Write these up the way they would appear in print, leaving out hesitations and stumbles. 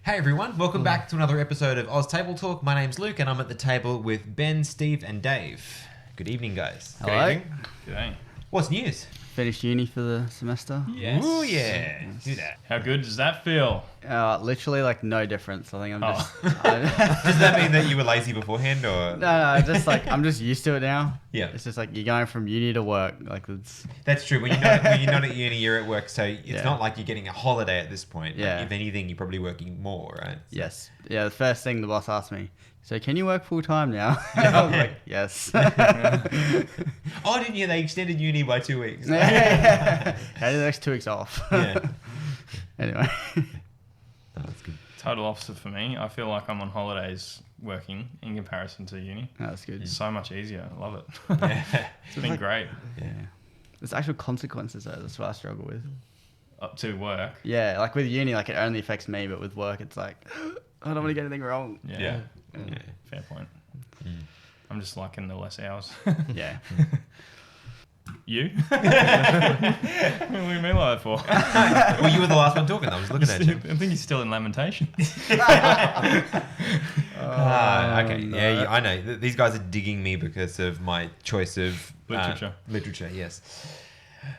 Hey everyone, welcome back to another episode of Oz Table Talk. My name's Luke and I'm at the table with Ben, Steve and Dave. Good evening, guys. Hello. Good evening. Good day. What's news? Finished uni for the semester. Yes. Ooh, yeah. Do that. How good does that feel? Literally like no difference. I think I'm just... Does that mean that you were lazy beforehand or? No, just like I'm just used to it now. Yeah. It's just like you're going from uni to work. Like it's... That's true. When you're not at uni, you're at work. So it's Yeah. not like you're getting a holiday at this point. Yeah. Like, if anything, you're probably working more, right? So- Yes. Yeah, the first thing the boss asked me, so can you work full time now? I was like, yes. Oh, didn't you? They extended uni by 2 weeks. Had the next 2 weeks off. Yeah. Anyway. Oh, that's good. Total opposite for me. I feel like I'm on holidays working in comparison to uni. That's good. It's so much easier. I love it. Yeah. It's been great. Yeah. There's actual consequences though. That's what I struggle with. Up to work. Yeah, like with uni, like it only affects me, but with work, it's like I don't want to get anything wrong. Yeah. Yeah. Fair point. Mm. I'm just liking the less hours. Yeah. You? What do you mean like that for? Well, you were the last one talking. I was looking at you. I think he's still in lamentation. Okay. No. Yeah, I know. These guys are digging me because of my choice of Literature. Literature, yes.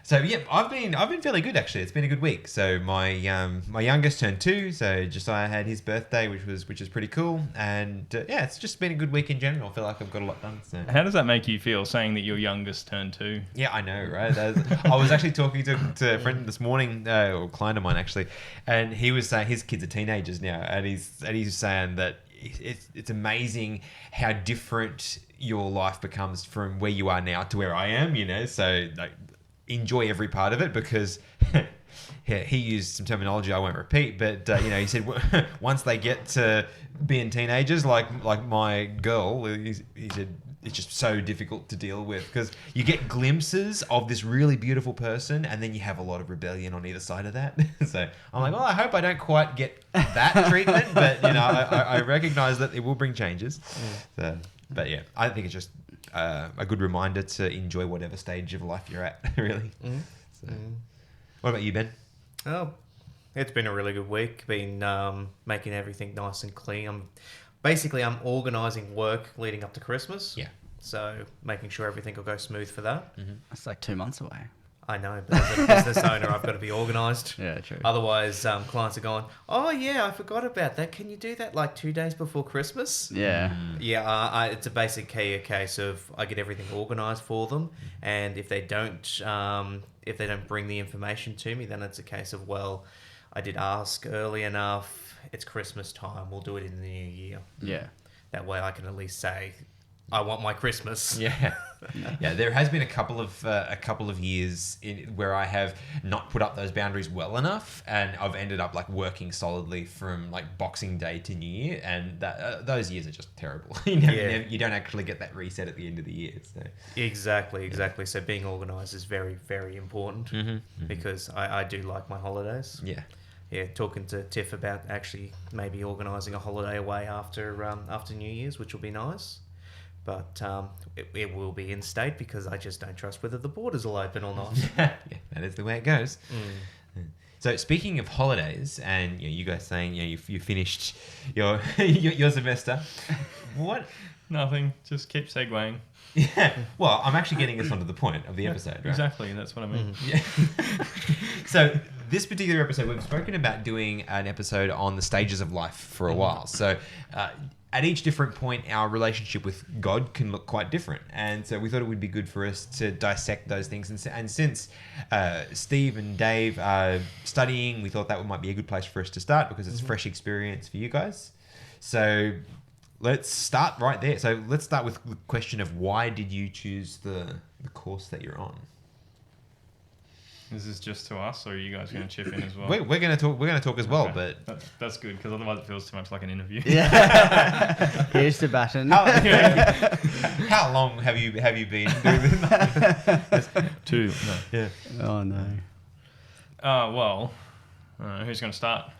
So yeah, I've been fairly good actually. It's been a good week. So my youngest turned 2, so Josiah had his birthday, which is pretty cool. And yeah, it's just been a good week in general. I feel like I've got a lot done. So. How does that make you feel, saying that your youngest turned 2? Yeah, I know, right? I was actually talking to a friend this morning, or a client of mine actually, and he was saying his kids are teenagers now, and he's saying that it's amazing how different your life becomes from where you are now to where I am. You know, so like enjoy every part of it because. Yeah, he used some terminology I won't repeat, but he said once they get to being teenagers, like my girl, he said it's just so difficult to deal with because you get glimpses of this really beautiful person, and then you have a lot of rebellion on either side of that. So I'm like, well, I hope I don't quite get that treatment, but I recognize that it will bring changes. So, but yeah, I think it's just a good reminder to enjoy whatever stage of life you're at, really. So, what about you, Ben? Oh, it's been a really good week. Been making everything nice and clean. I'm organising work leading up to Christmas. Yeah. So making sure everything will go smooth for that. That's like 2 months away. I know, but as a business owner, I've got to be organised. Yeah, true. Otherwise, clients are going, oh yeah, I forgot about that. Can you do that like 2 days before Christmas? Yeah. Yeah, it's a basic case of I get everything organised for them, and if they don't bring the information to me, then it's a case of, well, I did ask early enough. It's Christmas time. We'll do it in the new year. Yeah. That way, I can at least say, I want my Christmas. Yeah, yeah. There has been a couple of years where I have not put up those boundaries well enough, and I've ended up like working solidly from like Boxing Day to New Year, and those years are just terrible. You don't actually get that reset at the end of the year. So. Exactly. So being organised is very, very important because I do like my holidays. Yeah. Yeah, talking to Tiff about actually maybe organising a holiday away after New Year's, which will be nice. But it will be in state because I just don't trust whether the borders will open or not. Yeah, that is the way it goes. So speaking of holidays, and you guys saying you finished your your semester, what? Nothing. Just keep segueing. Yeah. Well, I'm actually getting us onto the point of the episode. Right? Exactly. That's what I mean. Yeah. So this particular episode, we've spoken about doing an episode on the stages of life for a while. So at each different point, our relationship with God can look quite different. And so we thought it would be good for us to dissect those things. And since Steve and Dave are studying, we thought that might be a good place for us to start because it's a fresh experience for you guys. So let's start right there. So let's start with the question of why did you choose the course that you're on? Is this just to us, or are you guys going to chip in as well? We're going to talk. We're going to talk as well, Okay. but That's good because otherwise it feels too much like an interview. Yeah. Here's the baton. how long have you been doing this? 2. No. Yeah. Oh no. Well, who's going to start?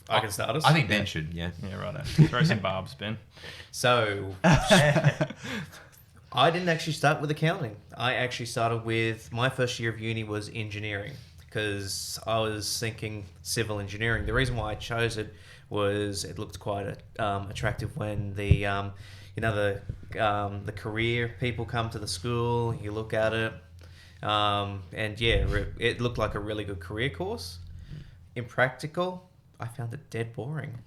I can start us. I think Ben should. Yeah. Yeah, right. Throw some barbs, Ben. So, I didn't actually start with accounting. I actually started with, my first year of uni was engineering. because I was thinking civil engineering. The reason why I chose it was it looked quite attractive when the career people come to the school. You look at it, and yeah, it looked like a really good career course. In practical, I found it dead boring.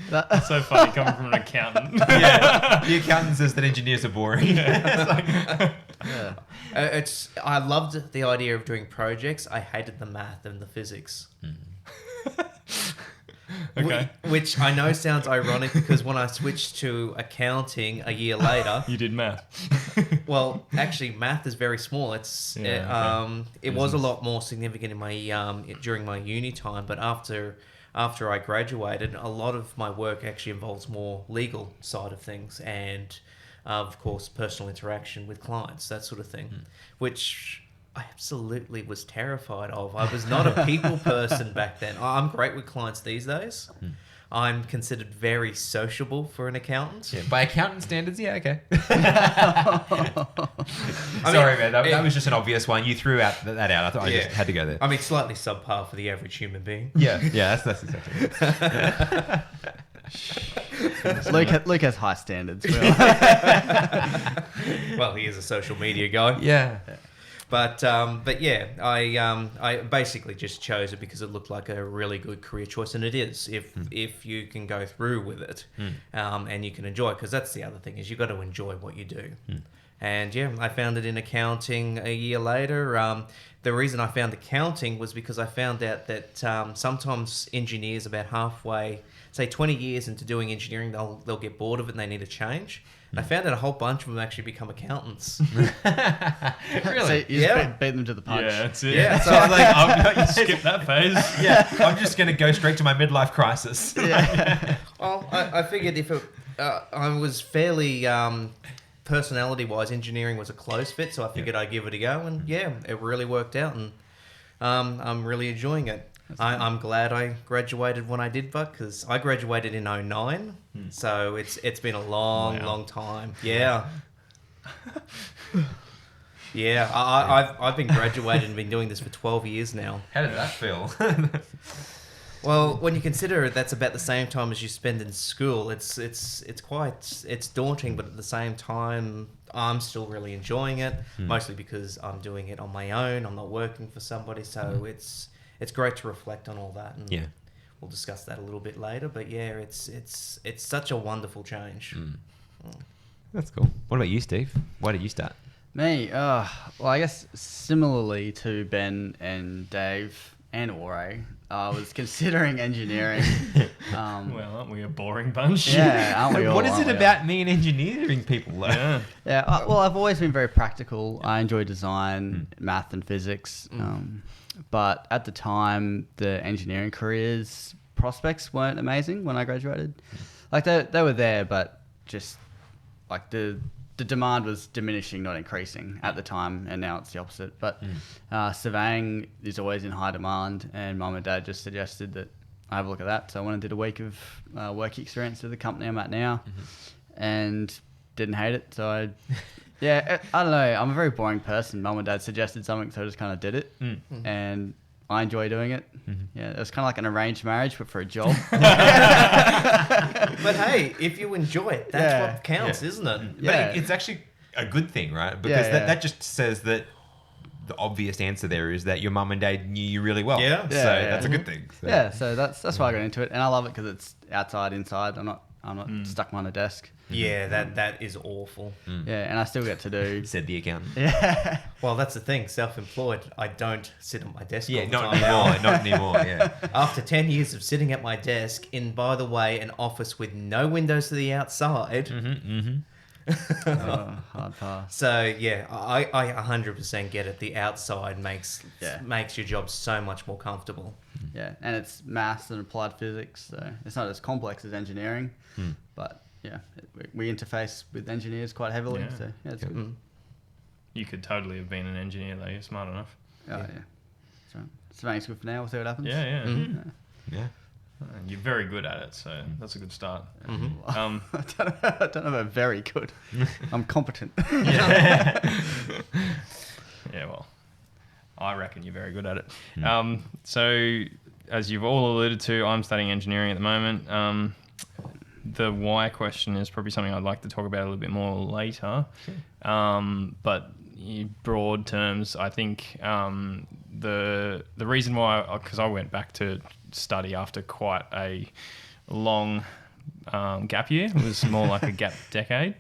That's so funny coming from an accountant. Yeah, the accountant says that engineers are boring. I loved the idea of doing projects. I hated the math and the physics. Okay. Which I know sounds ironic because when I switched to accounting a year later, You did math. well, actually, math is very small. It was a lot more significant in my during my uni time, but after I graduated, a lot of my work actually involves more legal side of things and, of course, personal interaction with clients, that sort of thing, which I absolutely was terrified of. I was not a people person back then. I'm great with clients these days. I'm considered very sociable for an accountant. Yeah, by accountant standards, yeah, okay. Sorry, man. That was just an obvious one. You threw that out. I thought I just had to go there. I mean, slightly subpar for the average human being. Yeah, that's exactly it. Luke has high standards. Well, he is a social media guy. Yeah. But yeah, I basically just chose it because it looked like a really good career choice, and it is if you can go through with it, and you can enjoy it, because that's the other thing is you got to enjoy what you do. And yeah, I found it in accounting a year later. The reason I found accounting was because I found out that sometimes engineers about halfway, say 20 years into doing engineering, they'll get bored of it and they need a change. And I found that a whole bunch of them actually become accountants. Really? So you just beat them to the punch. Yeah, that's it. Yeah, So I'm like, You skip that phase. yeah, I'm just going to go straight to my midlife crisis. Well, I figured if I was fairly personality-wise, engineering was a close fit, so I figured I'd give it a go, and yeah, it really worked out, and I'm really enjoying it. I'm glad I graduated when I did, but because I graduated in 2009, so it's been a long time. Yeah. Yeah, I've been graduated and been doing this for 12 years now. How did that feel? Well, when you consider that's about the same time as you spend in school, it's daunting, but at the same time, I'm still really enjoying it. Mostly because I'm doing it on my own. I'm not working for somebody, so it's great to reflect on all that. And we'll discuss that a little bit later. But yeah, it's such a wonderful change. That's cool. What about you, Steve? Why did you start? Me, well, I guess similarly to Ben and Dave and Ore, I was considering engineering. Well, aren't we a boring bunch? Yeah, aren't we all? What is it about me and engineering people, though? Yeah. Yeah, well, I've always been very practical. I enjoy design, math and physics. But at the time, the engineering careers prospects weren't amazing when I graduated. Like, they were there, but just, like, the demand was diminishing, not increasing at the time, and now it's the opposite. But surveying is always in high demand, and Mum and Dad just suggested that I have a look at that. So I went and did a week of work experience with the company I'm at now, and didn't hate it. So I don't know. I'm a very boring person. Mum and Dad suggested something, so I just kind of did it, and I enjoy doing it. Yeah, it was kind of like an arranged marriage, but for a job. But hey, if you enjoy it, that's what counts, isn't it? Yeah. But it's actually a good thing, right? Because that just says that the obvious answer there is that your mum and dad knew you really well. Yeah. So that's a good thing. So. Yeah, so that's why I got into it, and I love it because it's outside, inside. I'm not stuck behind a desk. Yeah, that is awful. Yeah, and I still get to do. Said the accountant. Yeah. Well, that's the thing. Self-employed, I don't sit at my desk all the Not time anymore. now. Not anymore. Yeah. After 10 years of sitting at my desk in, by the way, an office with no windows to the outside. Hard pass. So yeah, I 100% get it. The outside makes your job so much more comfortable. Yeah, and it's maths and applied physics, so it's not as complex as engineering, but yeah, we interface with engineers quite heavily, Yeah. so yeah, it's good. You could totally have been an engineer though. You're smart enough. Oh, yeah. That's right. Surveying's good for now. We'll see what happens. Yeah. Yeah. You're very good at it, so that's a good start. I don't know about very good. I'm competent. Yeah, well, I reckon you're very good at it. So, as you've all alluded to, I'm studying engineering at the moment. The why question is probably something I'd like to talk about a little bit more later. But in broad terms, I think the reason why, because I went back to study after quite a long gap year, it was more like a gap decade.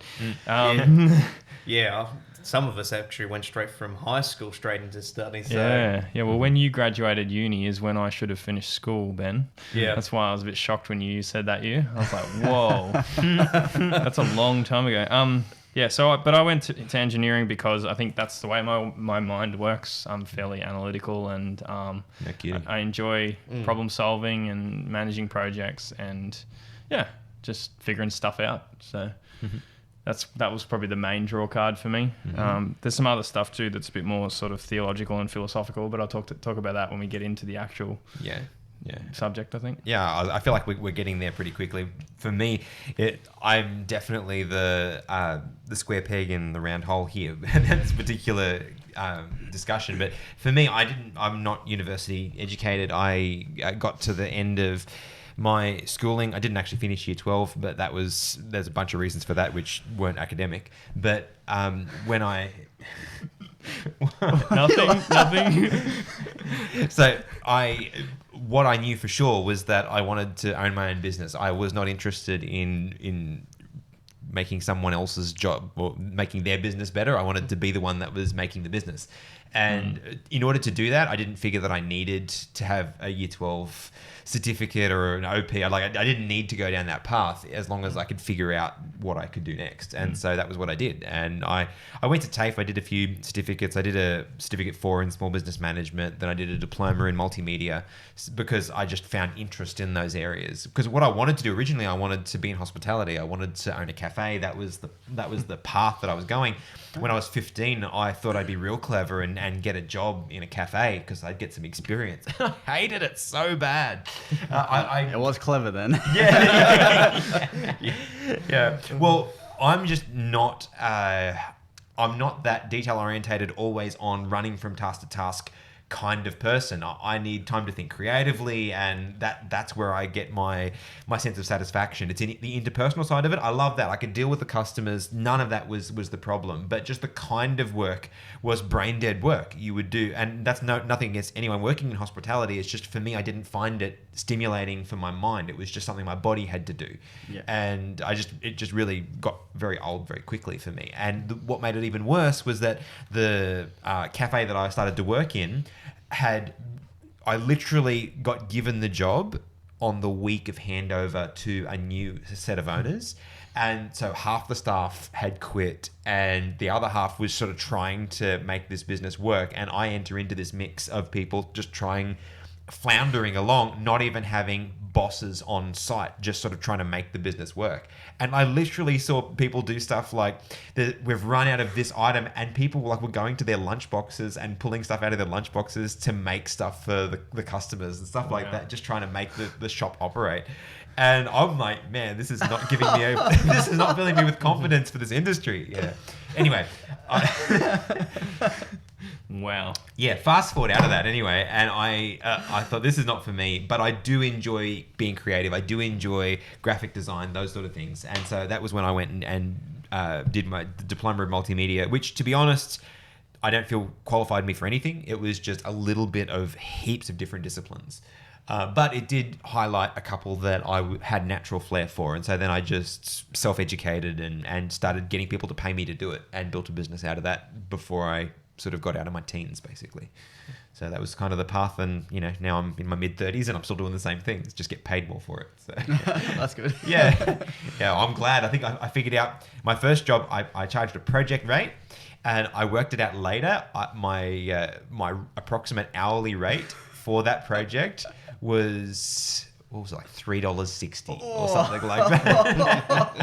Yeah, some of us actually went straight from high school straight into study. So. Yeah. Well, when you graduated uni is when I should have finished school, Ben. Yeah. That's why I was a bit shocked when you said that year. I was like, whoa, that's a long time ago. Yeah. But I went to engineering because I think that's the way my mind works. I'm fairly analytical and I enjoy problem solving and managing projects and just figuring stuff out. So. That was probably the main draw card for me. There's some other stuff too that's a bit more sort of theological and philosophical, but I'll talk about that when we get into the actual subject, I think. Yeah, I feel like we're getting there pretty quickly. For me, I'm definitely the square peg in the round hole here. That's a particular discussion. But for me, I'm not university educated. I got to the end of my schooling. I didn't actually finish year 12, but there's a bunch of reasons for that which weren't academic. But when I nothing. So what I knew for sure was that I wanted to own my own business. I was not interested in making someone else's job or making their business better. I wanted to be the one that was making the business. And in order to do that, I didn't figure that I needed to have a year 12 certificate or an OP. I didn't need to go down that path as long as I could figure out what I could do next. And so that was what I did. And I went to TAFE. I did a few certificates. I did a certificate 4 in small business management. Then I did a diploma in multimedia because I just found interest in those areas. Because what I wanted to do originally, I wanted to be in hospitality. I wanted to own a cafe. That was the path that I was going. When I was 15, I thought I'd be real clever and get a job in a cafe because I'd get some experience. I hated it so bad. It was clever then. Yeah. Well, I'm just not. I'm not that detail orientated, always on running from task to task kind of person. I need time to think creatively, and that's where I get my sense of satisfaction. It's in the interpersonal side of it. I love that. I could deal with the customers. None of that was the problem, but just the kind of work was brain dead work you would do. And that's nothing against anyone working in hospitality. It's just for me, I didn't find it stimulating for my mind. It was just something my body had to do. Yeah. And it just really got very old very quickly for me. And what made it even worse was that the cafe that I started to work in I literally got given the job on the week of handover to a new set of owners. And so half the staff had quit and the other half was sort of trying to make this business work. And I enter into this mix of people just floundering along, not even having bosses on site, just sort of trying to make the business work. And I literally saw people do stuff like we've run out of this item, and people were going to their lunch boxes and pulling stuff out of their lunch boxes to make stuff for the customers and stuff like that, just trying to make the shop operate. And I'm like, man, this is not giving me this is not filling me with confidence for this industry. Yeah. Anyway, wow. Yeah, fast forward out of that anyway, and I thought this is not for me, but I do enjoy being creative. I do enjoy graphic design, those sort of things. And so that was when I went and did my diploma in multimedia, which, to be honest, I don't feel qualified me for anything. It was just a little bit of heaps of different disciplines. But it did highlight a couple that I had natural flair for. And so then I just self-educated and started getting people to pay me to do it and built a business out of that before I sort of got out of my teens, basically. So that was kind of the path. And, now I'm in my mid-30s and I'm still doing the same things, just get paid more for it. So That's good. Yeah, I'm glad. I think I figured out my first job, I charged a project rate. And I worked it out later. My approximate hourly rate for that project was, what was it, like $3.60 or something like that.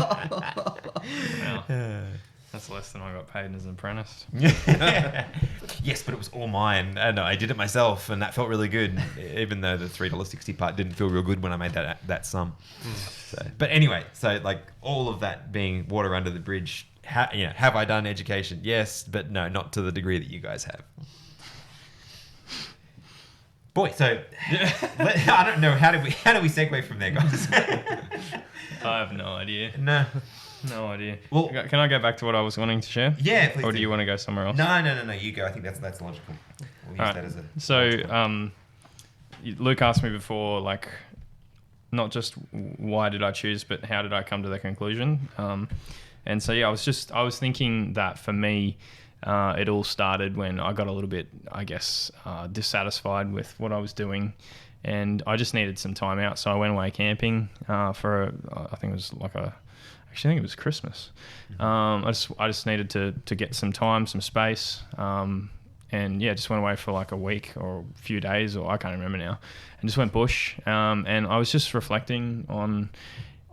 Wow. That's less than I got paid as an apprentice. Yes, but it was all mine, and I did it myself, and that felt really good. Even though the $3.60 part didn't feel real good when I made that sum. So, but anyway, so all of that being water under the bridge. Have I done education? Yes, but no, not to the degree that you guys have. Boy, so I don't know how do we segue from there, guys? I have no idea. No idea. Well, can I go back to what I was wanting to share? Yeah, please. Or do you want to go somewhere else? No. You go. I think that's logical. We'll use that as a. So, Luke asked me before, like, not just why did I choose, but how did I come to the conclusion? And so, yeah, I was thinking that for me, it all started when I got a little bit, I guess, dissatisfied with what I was doing, and I just needed some time out. So I went away camping I think it was actually, I think it was Christmas. I just needed to get some time, some space, and yeah, just went away for like a week or a few days, or I can't remember now, and just went bush. And I was just reflecting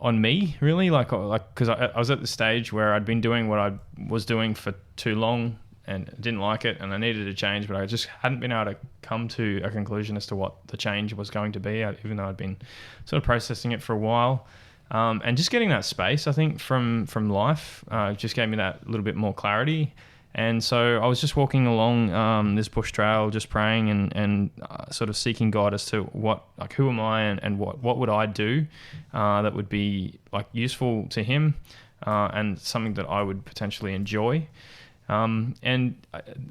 on me, really, like because I was at the stage where I'd been doing what I was doing for too long and didn't like it, and I needed a change, but I just hadn't been able to come to a conclusion as to what the change was going to be, even though I'd been sort of processing it for a while. And just getting that space, I think, from life just gave me that little bit more clarity. And so I was just walking along this bush trail, just praying and sort of seeking God as to who am I and what would I do that would be like useful to Him and something that I would potentially enjoy. And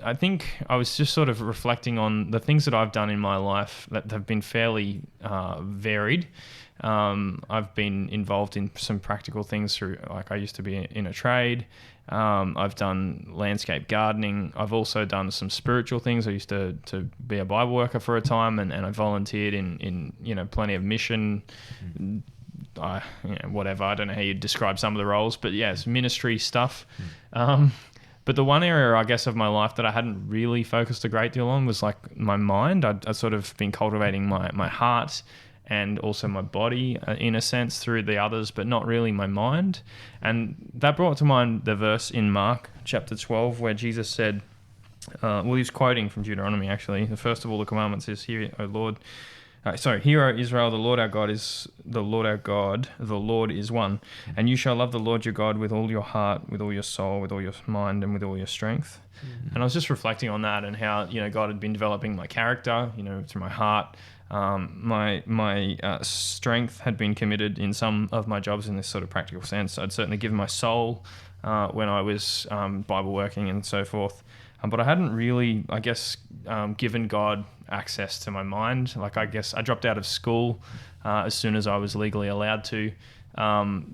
I think I was just sort of reflecting on the things that I've done in my life that have been fairly varied. I've been involved in some practical things through, like I used to be in a trade. I've done landscape gardening. I've also done some spiritual things. I used to be a Bible worker for a time, and I volunteered in plenty of mission, whatever. I don't know how you describe some of the roles, but yeah, it's ministry stuff. But the one area, I guess, of my life that I hadn't really focused a great deal on was like my mind. I'd sort of been cultivating my heart and also my body in a sense through the others, but not really my mind. And that brought to mind the verse in Mark chapter 12 where Jesus said, he's quoting from Deuteronomy actually, the first of all the commandments is, Hear, O Lord, Hear, O Israel, the Lord our God is the Lord our God, the Lord is one. And you shall love the Lord your God with all your heart, with all your soul, with all your mind, and with all your strength. Mm-hmm. And I was just reflecting on that and how, God had been developing my character, through my heart. My strength had been committed in some of my jobs in this sort of practical sense. I'd certainly given my soul when I was Bible working and so forth. But I hadn't really, I guess, given God access to my mind. Like, I guess I dropped out of school as soon as I was legally allowed to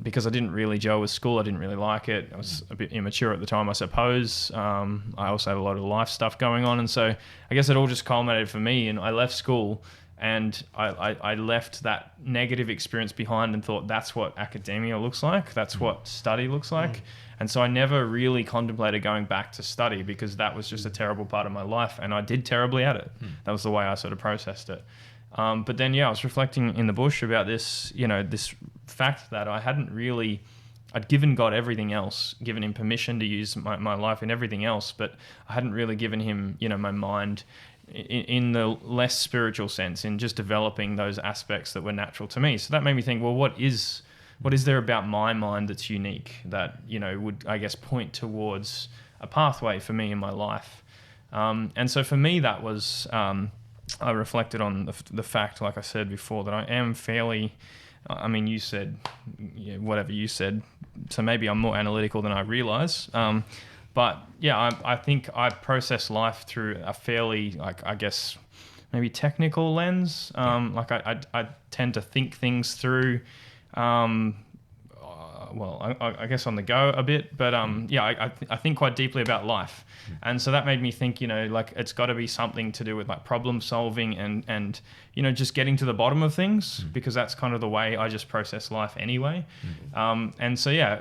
because I didn't really gel with school. I didn't really like it. I was a bit immature at the time, I suppose. I also had a lot of life stuff going on. And so I guess it all just culminated for me. And I left school and I left that negative experience behind and thought that's what academia looks like. That's what study looks like. And so I never really contemplated going back to study because that was just a terrible part of my life and I did terribly at it. That was the way I sort of processed it. But then, I was reflecting in the bush about this, this fact that I'd given God everything else, given Him permission to use my life in everything else, but I hadn't really given Him, my mind in the less spiritual sense, in just developing those aspects that were natural to me. So that made me think, well, what is there about my mind that's unique that, would, I guess, point towards a pathway for me in my life? And so for me, that was, I reflected on the fact, like I said before, that I am fairly, you said, whatever you said, so maybe I'm more analytical than I realize. But yeah, I think I process life through a fairly, like, I guess, maybe technical lens. Like I tend to think things through, I guess on the go a bit, but I think quite deeply about life. And so that made me think, like it's got to be something to do with like problem solving and just getting to the bottom of things, because that's kind of the way I just process life anyway. And so,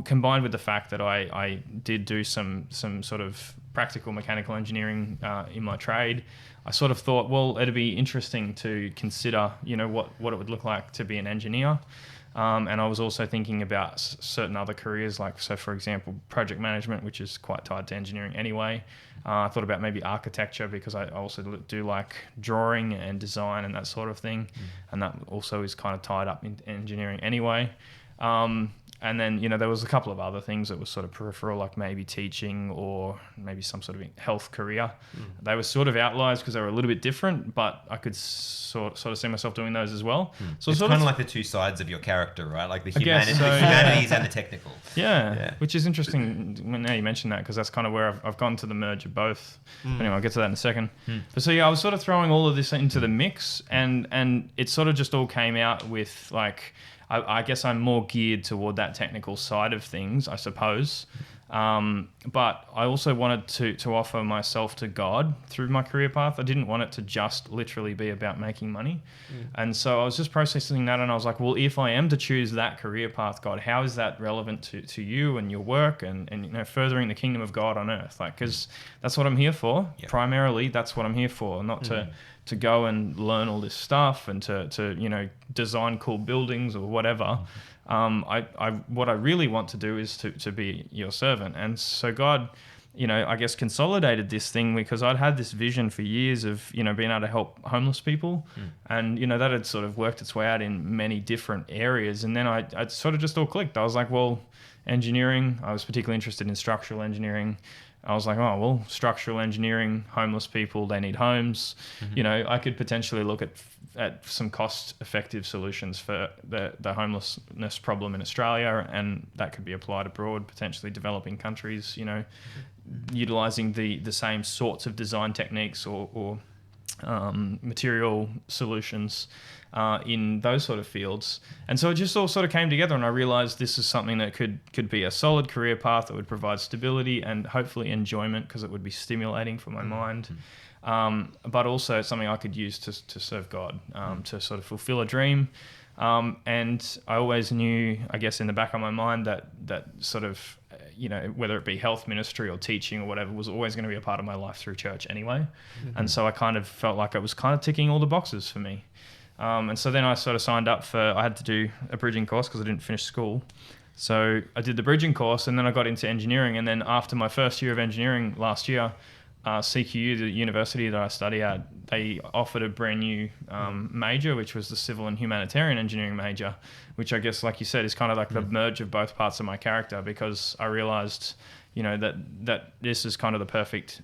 combined with the fact that I did do some sort of practical mechanical engineering in my trade, I sort of thought, well, it'd be interesting to consider, what it would look like to be an engineer. And I was also thinking about certain other careers, like, so for example, project management, which is quite tied to engineering anyway. I thought about maybe architecture because I also do like drawing and design and that sort of thing. And that also is kind of tied up in engineering anyway. And then, you know, there was a couple of other things that were sort of peripheral, like maybe teaching or maybe some sort of health career. They were sort of outliers because they were a little bit different, but I could sort of see myself doing those as well. So it's sort kind of like the two sides of your character, right? Like the, the humanities yeah. and the technical. Yeah, which is interesting now you mention that, because that's kind of where I've gone to the merge of both. Anyway, I'll get to that in a second. But so yeah, I was sort of throwing all of this into the mix, and it sort of just all came out with like, I guess I'm more geared toward that technical side of things, I suppose. But I also wanted to offer myself to God through my career path. I didn't want it to just literally be about making money. And so I was just processing that, and I was like, well, if I am to choose that career path, God, how is that relevant to you and your work and you know, furthering the kingdom of God on earth? Like, because that's what I'm here for. Yep. Primarily, that's what I'm here for, not to go and learn all this stuff and to you know, design cool buildings or whatever. What I really want to do is to be your servant. And so God, you know, I guess consolidated this thing because I'd had this vision for years of, you know, being able to help homeless people. And, you know, that had sort of worked its way out in many different areas. And then I sort of just all clicked. I was like, well, engineering, I was particularly interested in structural engineering. I was like, oh, well, structural engineering, homeless people, they need homes. You know, I could potentially look at some cost-effective solutions for the homelessness problem in Australia, and that could be applied abroad, potentially developing countries, you know, utilising the same sorts of design techniques or material solutions in those sort of fields. And so it just all sort of came together, and I realized this is something that could be a solid career path that would provide stability and hopefully enjoyment, because it would be stimulating for my mind. But also something I could use to serve God, to sort of fulfill a dream. And I always knew, I guess, in the back of my mind that sort of, you know, whether it be health ministry or teaching or whatever, was always going to be a part of my life through church anyway. And so I kind of felt like it was kind of ticking all the boxes for me. And so then I sort of signed up I had to do a bridging course because I didn't finish school. So I did the bridging course, and then I got into engineering. And then after my first year of engineering last year, CQU, the university that I study at, they offered a brand new major, which was the civil and humanitarian engineering major, which I guess, like you said, is kind of like the merge of both parts of my character, because I realized, you know, that this is kind of the perfect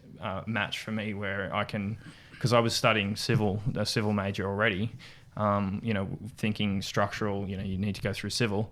match for me, where I can, because I was studying a civil major already, you know, thinking structural, you know, you need to go through civil.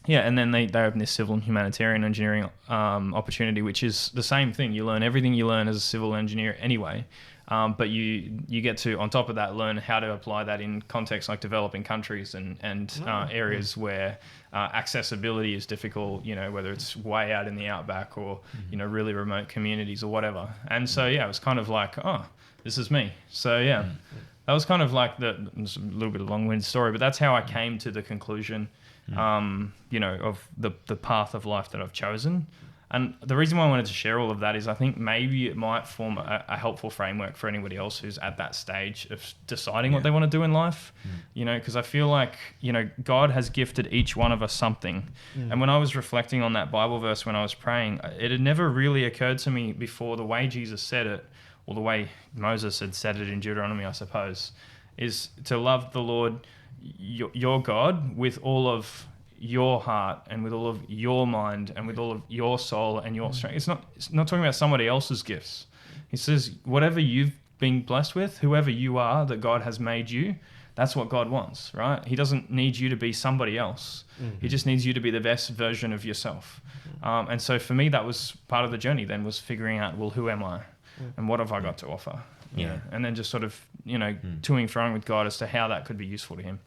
And then they opened this civil and humanitarian engineering opportunity, which is the same thing. You learn everything you learn as a civil engineer anyway, but you get to, on top of that, learn how to apply that in contexts like developing countries and areas where accessibility is difficult, you know, whether it's way out in the outback or, you know, really remote communities or whatever. And so, yeah, it was kind of like, oh, this is me. So, yeah, that was kind of like it's a little bit of a long-winded story, but that's how I came to the conclusion, you know, of the path of life that I've chosen. And the reason why I wanted to share all of that is I think maybe it might form a helpful framework for anybody else who's at that stage of deciding what they want to do in life, you know, because I feel like, you know, God has gifted each one of us something. And when I was reflecting on that Bible verse when I was praying, it had never really occurred to me before, the way Jesus said it, or the way Moses had said it in Deuteronomy, I suppose, is to love the Lord your God with all of your heart and with all of your mind and with all of your soul and your strength. It's not talking about somebody else's gifts. He says, whatever you've been blessed with, whoever you are that God has made you, that's what God wants, right? He doesn't need you to be somebody else. He just needs you to be the best version of yourself. And so for me, that was part of the journey then, was figuring out, well, who am I? And what have I got to offer? Yeah. And then just sort of, you know, toing and froing with God as to how that could be useful to him.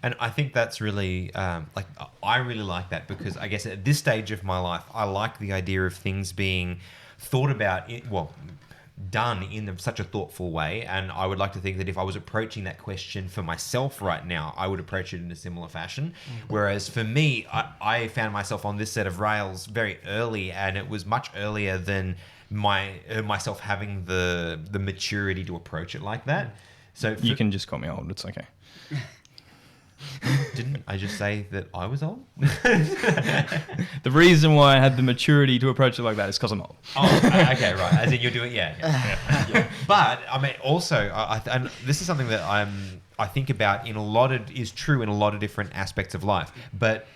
And I think that's really, I really like that, because I guess at this stage of my life, I like the idea of things being thought about, done in such a thoughtful way. And I would like to think that if I was approaching that question for myself right now, I would approach it in a similar fashion. Whereas for me, I found myself on this set of rails very early, and it was much earlier than myself having the maturity to approach it like that. So you can just call me old. It's okay. Didn't I just say that I was old? The reason why I had the maturity to approach it like that is because I'm old. Oh, okay, right. As in you're doing, yeah. But I mean, also, and this is something that I think about is true in a lot of different aspects of life. But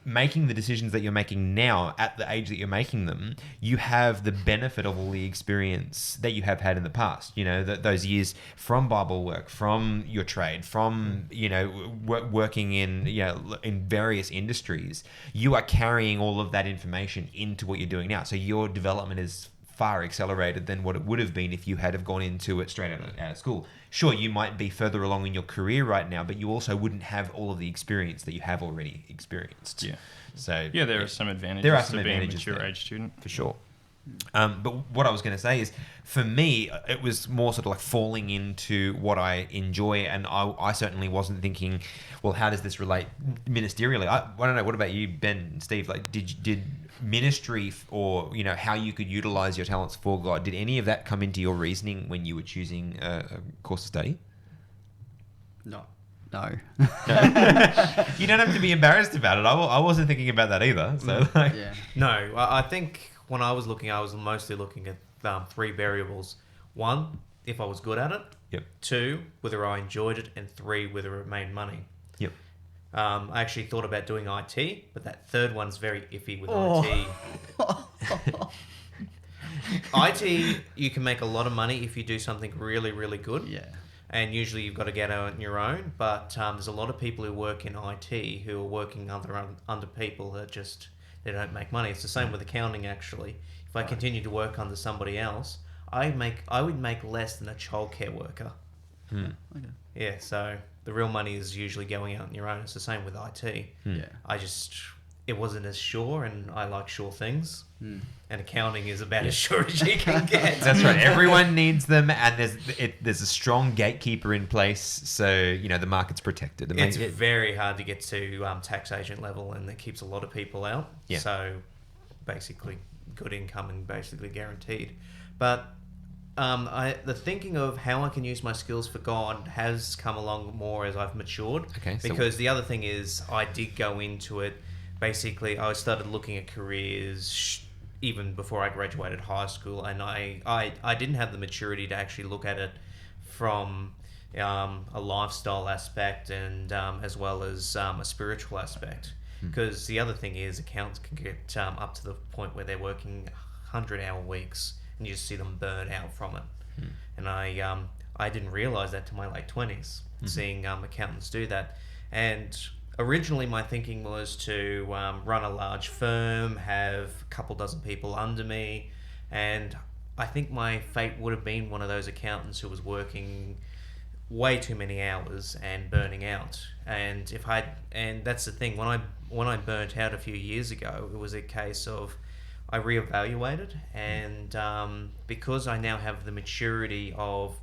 making the decisions that you're making now at the age that you're making them, you have the benefit of all the experience that you have had in the past. You know, those years from Bible work, from your trade, from, you know, working in, you know, in various industries. You are carrying all of that information into what you're doing now. So your development is far accelerated than what it would have been if you had have gone into it straight out of school. Sure, you might be further along in your career right now, but you also wouldn't have all of the experience that you have already experienced. Yeah. So yeah, there are some advantages there are some to being a advantages mature there, age student. for sure. But what I was going to say is, for me, it was more sort of like falling into what I enjoy, and I certainly wasn't thinking, well, how does this relate ministerially? I don't know. What about you, Ben and Steve? Like, did ministry, or, you know, how you could utilize your talents for God, did any of that come into your reasoning when you were choosing a course of study? No. You don't have to be embarrassed about it. I wasn't thinking about that either. So like, Yeah. No, I think when I was looking, I was mostly looking at 3 variables. 1, if I was good at it. Yep. 2, whether I enjoyed it. And 3, whether it made money. Yep. I actually thought about doing IT, but that third one's very iffy with IT. IT, you can make a lot of money if you do something really, really good. Yeah. And usually you've got to get out on your own. But there's a lot of people who work in IT who are working under people that just, they don't make money. It's the same with accounting, actually. If I continue to work under somebody else, I would make less than a childcare worker. Okay. Yeah, so the real money is usually going out on your own. It's the same with IT. Yeah. It wasn't as sure, and I like sure things. Mm. And accounting is about as sure as you can get. That's right. Everyone needs them, and there's a strong gatekeeper in place, so, you know, the market's protected. And It's very hard to get to tax agent level, and that keeps a lot of people out. Yeah. So basically, good income and basically guaranteed. But the thinking of how I can use my skills for God has come along more as I've matured. Okay, so Because the other thing is, I did go into it. Basically, I started looking at careers even before I graduated high school, and I didn't have the maturity to actually look at it from a lifestyle aspect and as well as a spiritual aspect. Because the other thing is, accountants can get up to the point where they're working 100-hour weeks, and you just see them burn out from it. And I didn't realize that till my late 20s, seeing accountants do that. And originally my thinking was to run a large firm, have a couple dozen people under me, and I think my fate would have been one of those accountants who was working way too many hours and burning out. And that's the thing, when I burnt out a few years ago, it was a case of I reevaluated, and because I now have the maturity of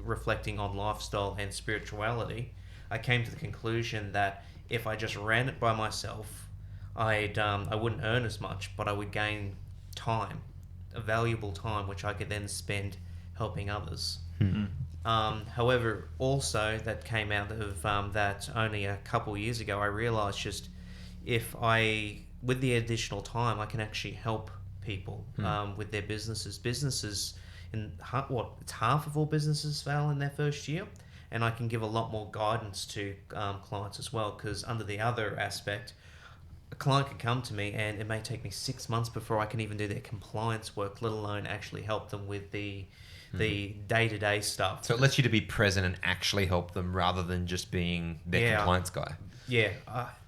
reflecting on lifestyle and spirituality, I came to the conclusion that if I just ran it by myself, I wouldn't earn as much, but I would gain time, a valuable time, which I could then spend helping others. However, also that came out of that only a couple years ago, I realized just with the additional time, I can actually help people with their businesses. Businesses, it's half of all businesses fail in their first year. And I can give a lot more guidance to clients as well, because under the other aspect, a client can come to me and it may take me 6 months before I can even do their compliance work, let alone actually help them with the day-to-day stuff. So it lets you to be present and actually help them rather than just being their compliance guy. Yeah.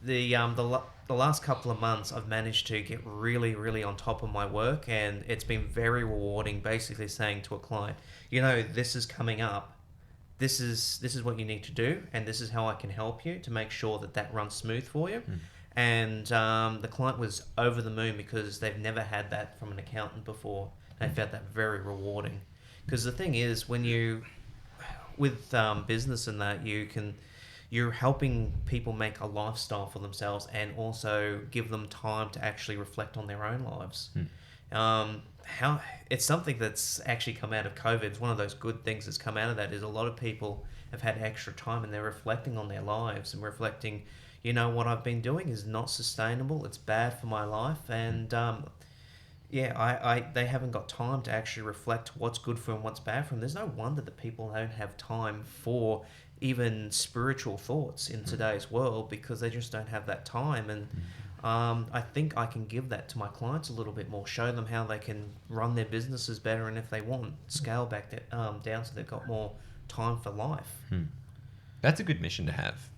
The last couple of months, I've managed to get really, really on top of my work, and it's been very rewarding, basically saying to a client, you know, this is coming up. This is what you need to do, and this is how I can help you to make sure that runs smooth for you. And the client was over the moon because they've never had that from an accountant before. They found that very rewarding. Because the thing is, when with business and that, you're helping people make a lifestyle for themselves and also give them time to actually reflect on their own lives. It's something that's actually come out of COVID. It's one of those good things that's come out of that, is a lot of people have had extra time and they're reflecting on their lives and reflecting, you know, what I've been doing is not sustainable. It's bad for my life. And they haven't got time to actually reflect what's good for them, what's bad for them. There's no wonder that people don't have time for even spiritual thoughts in today's world, because they just don't have that time. And I think I can give that to my clients a little bit more, show them how they can run their businesses better, and if they want, scale back down so they've got more time for life. That's a good mission to have.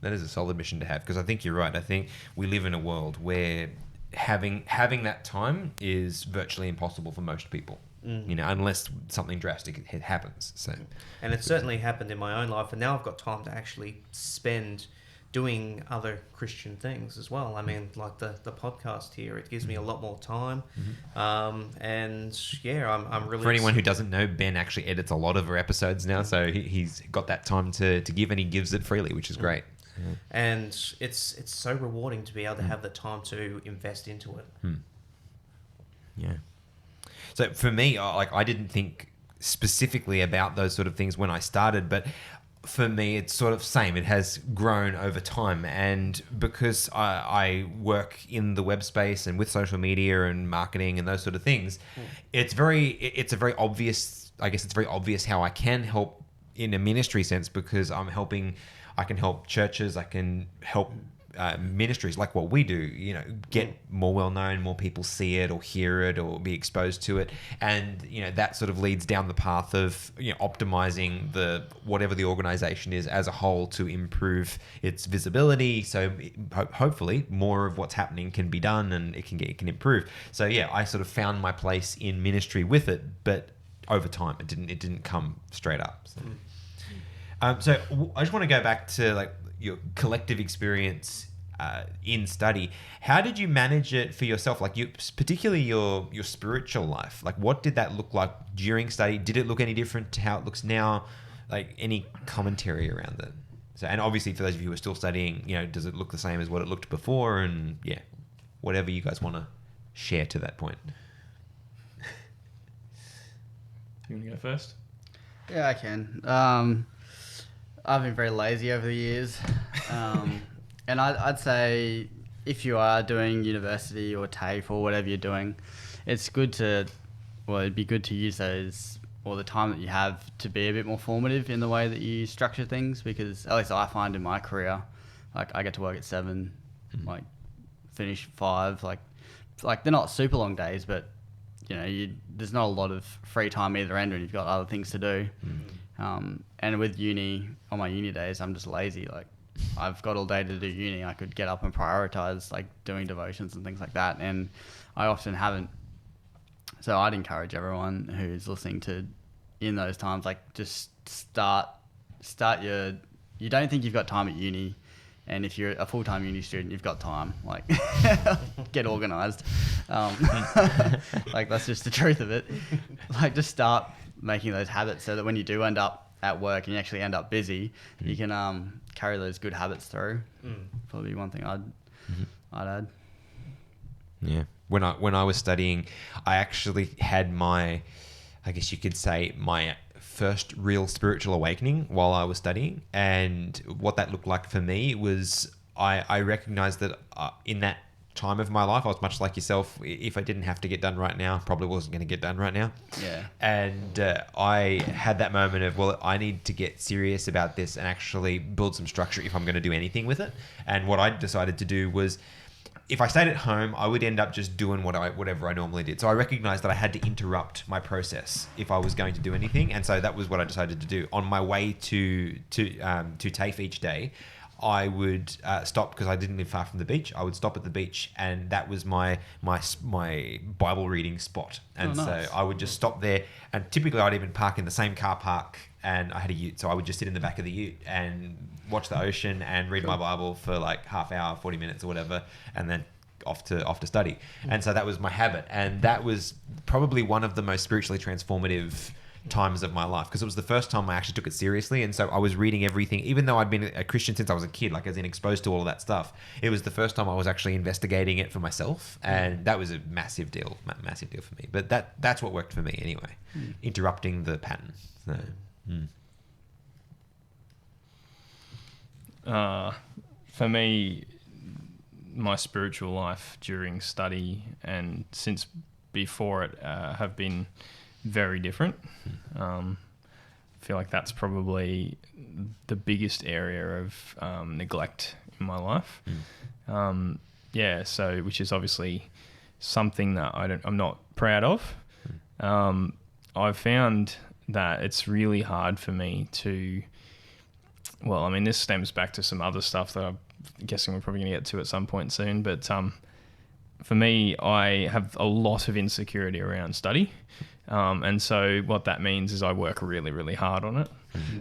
That is a solid mission to have, because I think you're right. I think we live in a world where having that time is virtually impossible for most people. You know, unless something drastic happens. So, and it's certainly happened in my own life, and now I've got time to actually spend doing other Christian things as well. I mean, like the podcast here, it gives me a lot more time. And yeah, I'm really... For anyone who doesn't know, Ben actually edits a lot of our episodes now, so he's got that time to give, and he gives it freely, which is great. And it's so rewarding to be able to have the time to invest into it. Yeah. So for me, I didn't think specifically about those sort of things when I started, but for me, it's sort of same. It has grown over time, and because I work in the web space and with social media and marketing and those sort of things, it's a very obvious. I guess it's very obvious how I can help in a ministry sense, because I can help churches, I can help ministries like what we do, you know, get more well known, more people see it or hear it or be exposed to it, and you know that sort of leads down the path of, you know, optimizing whatever the organization is as a whole to improve its visibility. So hopefully more of what's happening can be done and it can improve. So yeah, I sort of found my place in ministry with it, but over time it didn't come straight up. So I just want to go back to like your collective experience in study. How did you manage it for yourself? Like particularly your spiritual life. Like what did that look like during study? Did it look any different to how it looks now? Like any commentary around it? So, and obviously for those of you who are still studying, you know, does it look the same as what it looked before? And yeah, whatever you guys want to share to that point. You want to go first? Yeah, I can. I've been very lazy over the years. And I'd say if you are doing university or TAFE or whatever you're doing, it'd be good to use those, or the time that you have, to be a bit more formative in the way that you structure things, because at least I find in my career, like I get to work at 7, like finish 5, like they're not super long days, but you know, there's not a lot of free time either end when you've got other things to do. And with uni, on my uni days, I'm just lazy. Like I've got all day to do uni. I could get up and prioritize like doing devotions and things like that, and I often haven't. So I'd encourage everyone who's listening to, in those times, like just start you don't think you've got time at uni, and if you're a full-time uni student, you've got time. Like get organized. Like that's just the truth of it. Like just start making those habits so that when you do end up at work and you actually end up busy, you can carry those good habits through. Probably one thing I'd add. Yeah. When I was studying, I actually had my first real spiritual awakening while I was studying. And what that looked like for me was I recognized that in that time of my life, I was much like yourself. If I didn't have to get done right now, probably wasn't going to get done right now. Yeah. And I had that moment of, well, I need to get serious about this and actually build some structure if I'm going to do anything with it. And what I decided to do was, if I stayed at home, I would end up just doing whatever I normally did. So I recognized that I had to interrupt my process if I was going to do anything. And so that was what I decided to do. On my way to TAFE each day, I would stop, because I didn't live far from the beach. I would stop at the beach, and that was my Bible reading spot. And nice. So I would just stop there, and typically I'd even park in the same car park, and I had a ute, so I would just sit in the back of the ute and watch the ocean and read my Bible for like half hour, 40 minutes or whatever, and then off to study. And so that was my habit, and that was probably one of the most spiritually transformative times of my life, because it was the first time I actually took it seriously. And so I was reading everything, even though I'd been a Christian since I was a kid, like as in exposed to all of that stuff. It was the first time I was actually investigating it for myself, and that was a massive deal for me. But that's what worked for me anyway, interrupting the pattern. So, for me, my spiritual life during study and since before it have been very different. I feel like that's probably the biggest area of neglect in my life. So which is obviously something that I'm not proud of. I've found that it's really hard for me to, well, I mean, this stems back to some other stuff that I'm guessing we're probably going to get to at some point soon, but for me, I have a lot of insecurity around study. And so what that means is I work really, really hard on it.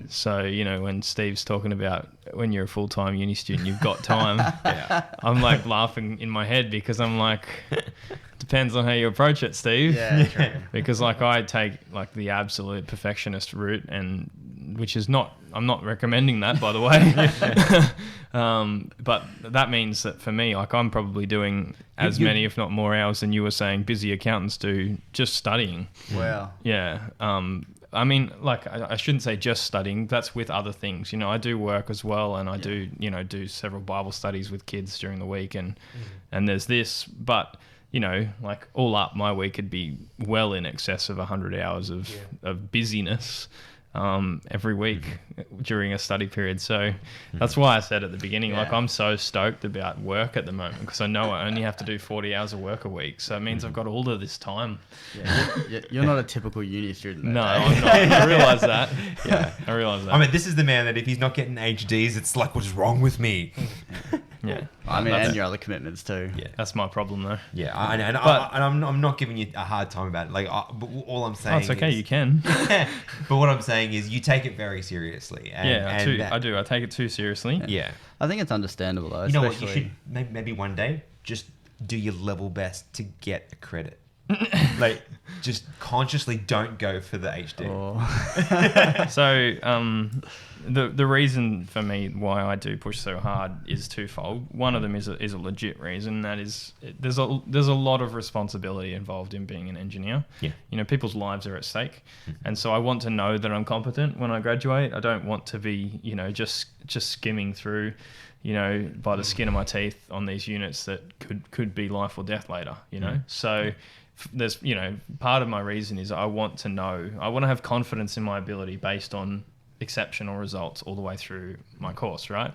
So, when Steve's talking about when you're a full-time uni student, you've got time. I'm like laughing in my head because I'm like, depends on how you approach it, Steve. Yeah, true. Because like I take like the absolute perfectionist route, and which is not, I'm not recommending that, by the way. But that means that for me, like I'm probably doing as many, if not more hours than you were saying busy accountants do just studying. Wow. Yeah. I mean, like I shouldn't say just studying. That's with other things. I do work as well, and I do, do several Bible studies with kids during the week, and there's this. But like all up, my week could be well in excess of 100 hours of busyness every week during a study period. So that's why I said at the beginning, like I'm so stoked about work at the moment because I know I only have to do 40 hours of work a week. So it means I've got all of this time. Yeah, you're not a typical uni student. No, I'm not. I realise that. I realise that. I mean, this is the man that if he's not getting HDs, it's like, what is wrong with me? Yeah. I mean, and your other commitments too. Yeah. That's my problem though. Yeah, I know. And I'm not giving you a hard time about it. Like, but all I'm saying it's okay, is, you can. but what I'm saying is you take it very seriously. And, I do. I take it too seriously. Yeah. I think it's understandable though. You know what? You should maybe one day just do your level best to get a credit. Like, just consciously don't go for the HD. So, the reason for me why I do push so hard is twofold. One of them is a legit reason. That is, there's a lot of responsibility involved in being an engineer. Yeah. People's lives are at stake, and so I want to know that I'm competent when I graduate. I don't want to be, just skimming through, by the skin of my teeth on these units that could be life or death later. So. There's, part of my reason is I want to have confidence in my ability based on exceptional results all the way through my course, right?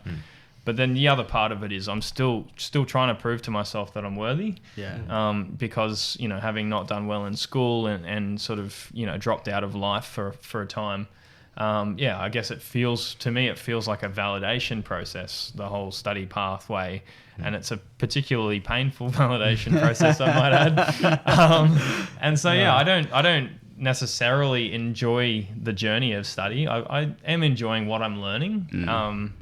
But then the other part of it is I'm still trying to prove to myself that I'm worthy. Yeah. Because, having not done well in school and sort of, dropped out of life for a time, I guess it feels like a validation process, the whole study pathway, and it's a particularly painful validation process, I might add. And so, I don't necessarily enjoy the journey of study. I am enjoying what I'm learning.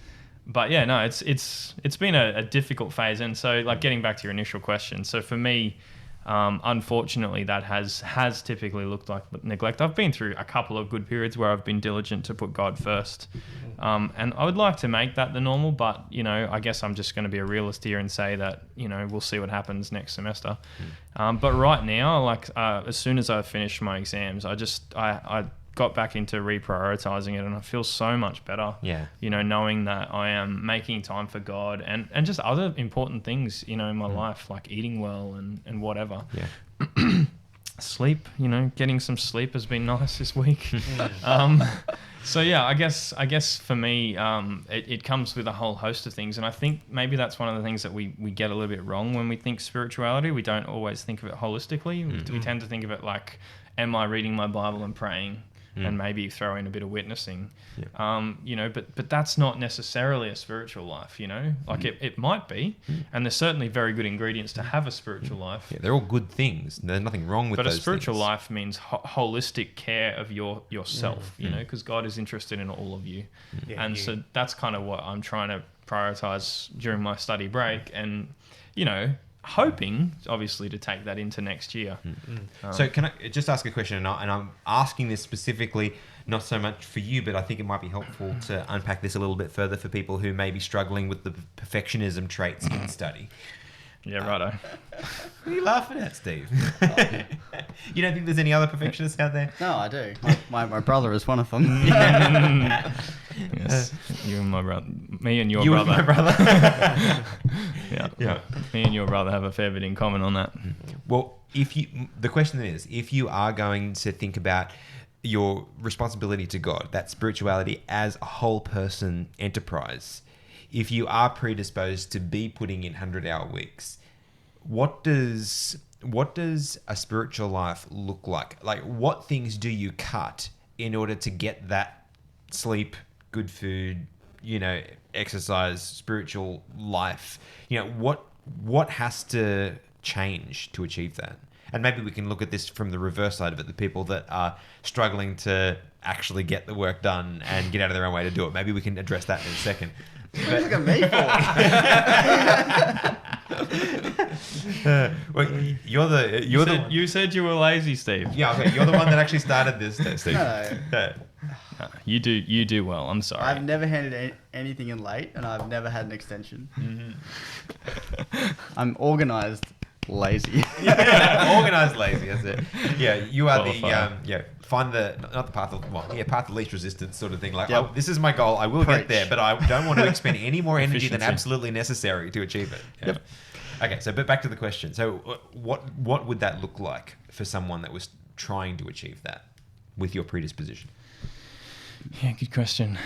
But it's been a difficult phase. And so, like, getting back to your initial question, so for me, unfortunately, that has typically looked like neglect. I've been through a couple of good periods where I've been diligent to put God first, and I would like to make that the normal. But I guess I'm just going to be a realist here and say that we'll see what happens next semester. But right now, like as soon as I finished my exams, I got back into reprioritizing it, and I feel so much better. Yeah. Knowing that I am making time for God and just other important things, in my life, like eating well and whatever. Yeah. Sleep, getting some sleep has been nice this week. So I guess for me, it comes with a whole host of things, and I think maybe that's one of the things that we get a little bit wrong when we think spirituality. We don't always think of it holistically. We tend to think of it like, am I reading my Bible and praying? And maybe throw in a bit of witnessing, but that's not necessarily a spiritual life, like it might be, and there's certainly very good ingredients to have a spiritual life. Yeah, they're all good things. There's nothing wrong with those things. But a spiritual life means holistic care of yourself, because God is interested in all of you. So that's kind of what I'm trying to prioritize during my study break, and, hoping obviously to take that into next year. So can I just ask a question, and I'm asking this specifically not so much for you, but I think it might be helpful to unpack this a little bit further for people who may be struggling with the perfectionism traits in study. Yeah, righto. What are you laughing at, Steve? You don't think there's any other perfectionists out there? No, I do. My brother is one of them. Yes, you and my brother. Me and your you brother. And my brother. Yeah. Me and your brother have a fair bit in common on that. Well, the question is, if you are going to think about your responsibility to God, that spirituality as a whole person enterprise, if you are predisposed to be putting in 100-hour weeks, what does a spiritual life look like? Like, what things do you cut in order to get that sleep, good food, exercise, spiritual life? What has to change to achieve that? And maybe we can look at this from the reverse side of it, the people that are struggling to actually get the work done and get out of their own way to do it. Maybe we can address that in a second. But, Look at me for. well, You said you were lazy, Steve. Yeah, okay. You're the one that actually started this, Steve. No. No, you do well. I'm sorry. I've never handed anything in late, and I've never had an extension. Mm-hmm. I'm organised, lazy. Yeah, organized lazy. That's it. Yeah, you are Qualified. find not the path of path of least resistance sort of thing. Like, Yep. this is my goal. I will get Preach. there, but I don't want to expend any more energy than Efficiency. absolutely necessary to achieve it. Yeah. Yep. Okay, but back to the question. So, what would that look like for someone that was trying to achieve that with your predisposition? Yeah, good question.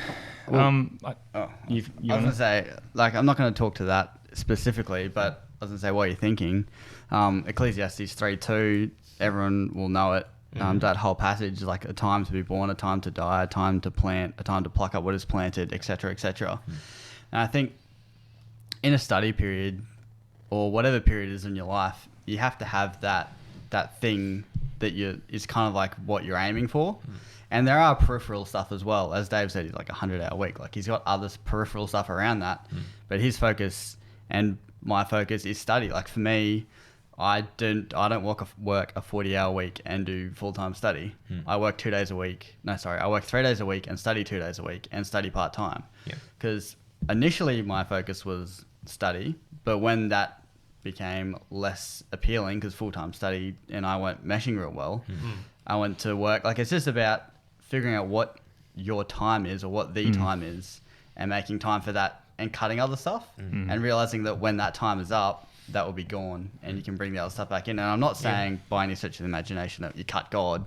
Well, I I you was wanna- going to say, I'm not going to talk to that specifically, but I was going to say what you're thinking. Ecclesiastes 3:2, everyone will know it. That whole passage is like a time to be born, a time to die, a time to plant, a time to pluck up what is planted, etc., etc. And I think in a study period or whatever period is in your life, you have to have that thing that is kind of like what you're aiming for. And there are peripheral stuff as well. As Dave said, he's like 100-hour week. Like, he's got other peripheral stuff around that. But his focus and my focus is study. Like, for me, I don't work a 40-hour week and do full-time study. I work 2 days a week. No, sorry. I work 3 days a week and study 2 days a week and study part-time. Yeah. Because initially my focus was study, but when that became less appealing because full-time study and I weren't meshing real well, I went to work. Like, it's just about figuring out what your time is or what the time is and making time for that and cutting other stuff and realizing that when that time is up, that will be gone and you can bring the other stuff back in. And I'm not saying by any stretch of the imagination that you cut God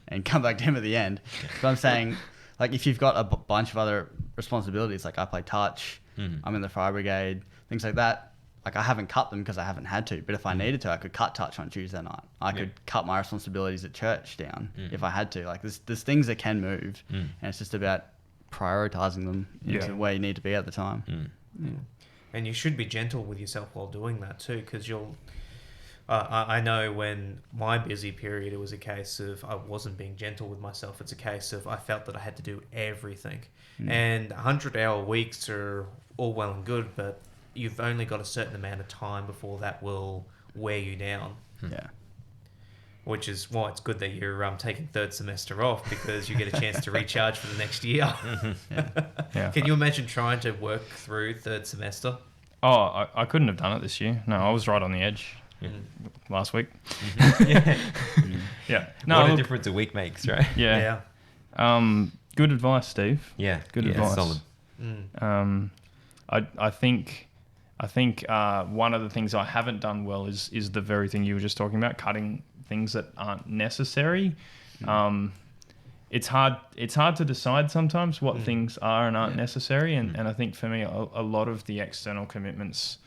and come back to him at the end. But I'm saying, like, if you've got a bunch of other responsibilities, like I play touch, I'm in the fire brigade, things like that, like, I haven't cut them because I haven't had to. But if I needed to, I could cut touch on Tuesday night. I could cut my responsibilities at church down if I had to. Like, there's things that can move, and it's just about prioritizing them into where you need to be at the time. And you should be gentle with yourself while doing that too, because you'll. I know when my busy period, it was a case of I wasn't being gentle with myself. It's a case of I felt that I had to do everything, and 100-hour weeks are all well and good, but you've only got a certain amount of time before that will wear you down. Yeah. Which is why it's good that you're taking third semester off, because you get a chance to recharge for the next year. Yeah. Can you imagine trying to work through third semester? Oh, I couldn't have done it this year. No, I was right on the edge last week. Yeah. Yeah. No, What a look, difference a week makes, right? yeah. Good advice, Steve. Yeah. Good yeah, advice. Solid. I think one of the things I haven't done well is the very thing you were just talking about, cutting things that aren't necessary. It's hard to decide sometimes what things are and aren't necessary, and I think for me a lot of the external commitments,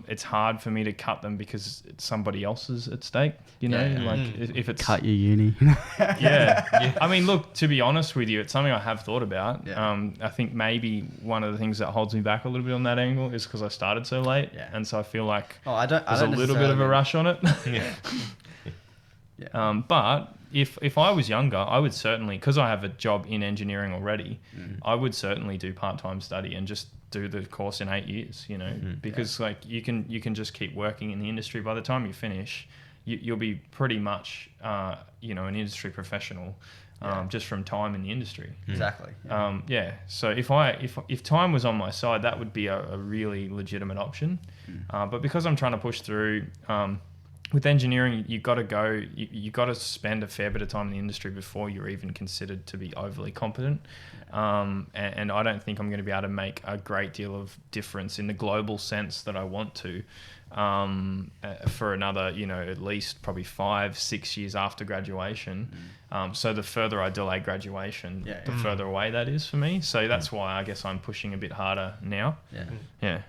it's hard for me to cut them because it's somebody else's at stake, like if it's Cut your uni. yeah. I mean, look, to be honest with you, it's something I have thought about. Yeah. I think maybe one of the things that holds me back a little bit on that angle is because I started so late. Yeah. And so I feel like I there's a little bit of a rush on it. Yeah. But if I was younger, I would certainly, because I have a job in engineering already, I would certainly do part-time study and just do the course in 8 years, because like you can just keep working in the industry. By the time you finish, you'll be pretty much, an industry professional, just from time in the industry. Exactly. So if time was on my side, that would be a really legitimate option. But because I'm trying to push through, with engineering, you got to spend a fair bit of time in the industry before you're even considered to be overly competent. And I don't think I'm going to be able to make a great deal of difference in the global sense that I want to, for another, at least probably 5-6 years after graduation. So the further I delay graduation, the further away that is for me. So that's why I guess I'm pushing a bit harder now. Yeah. Yeah.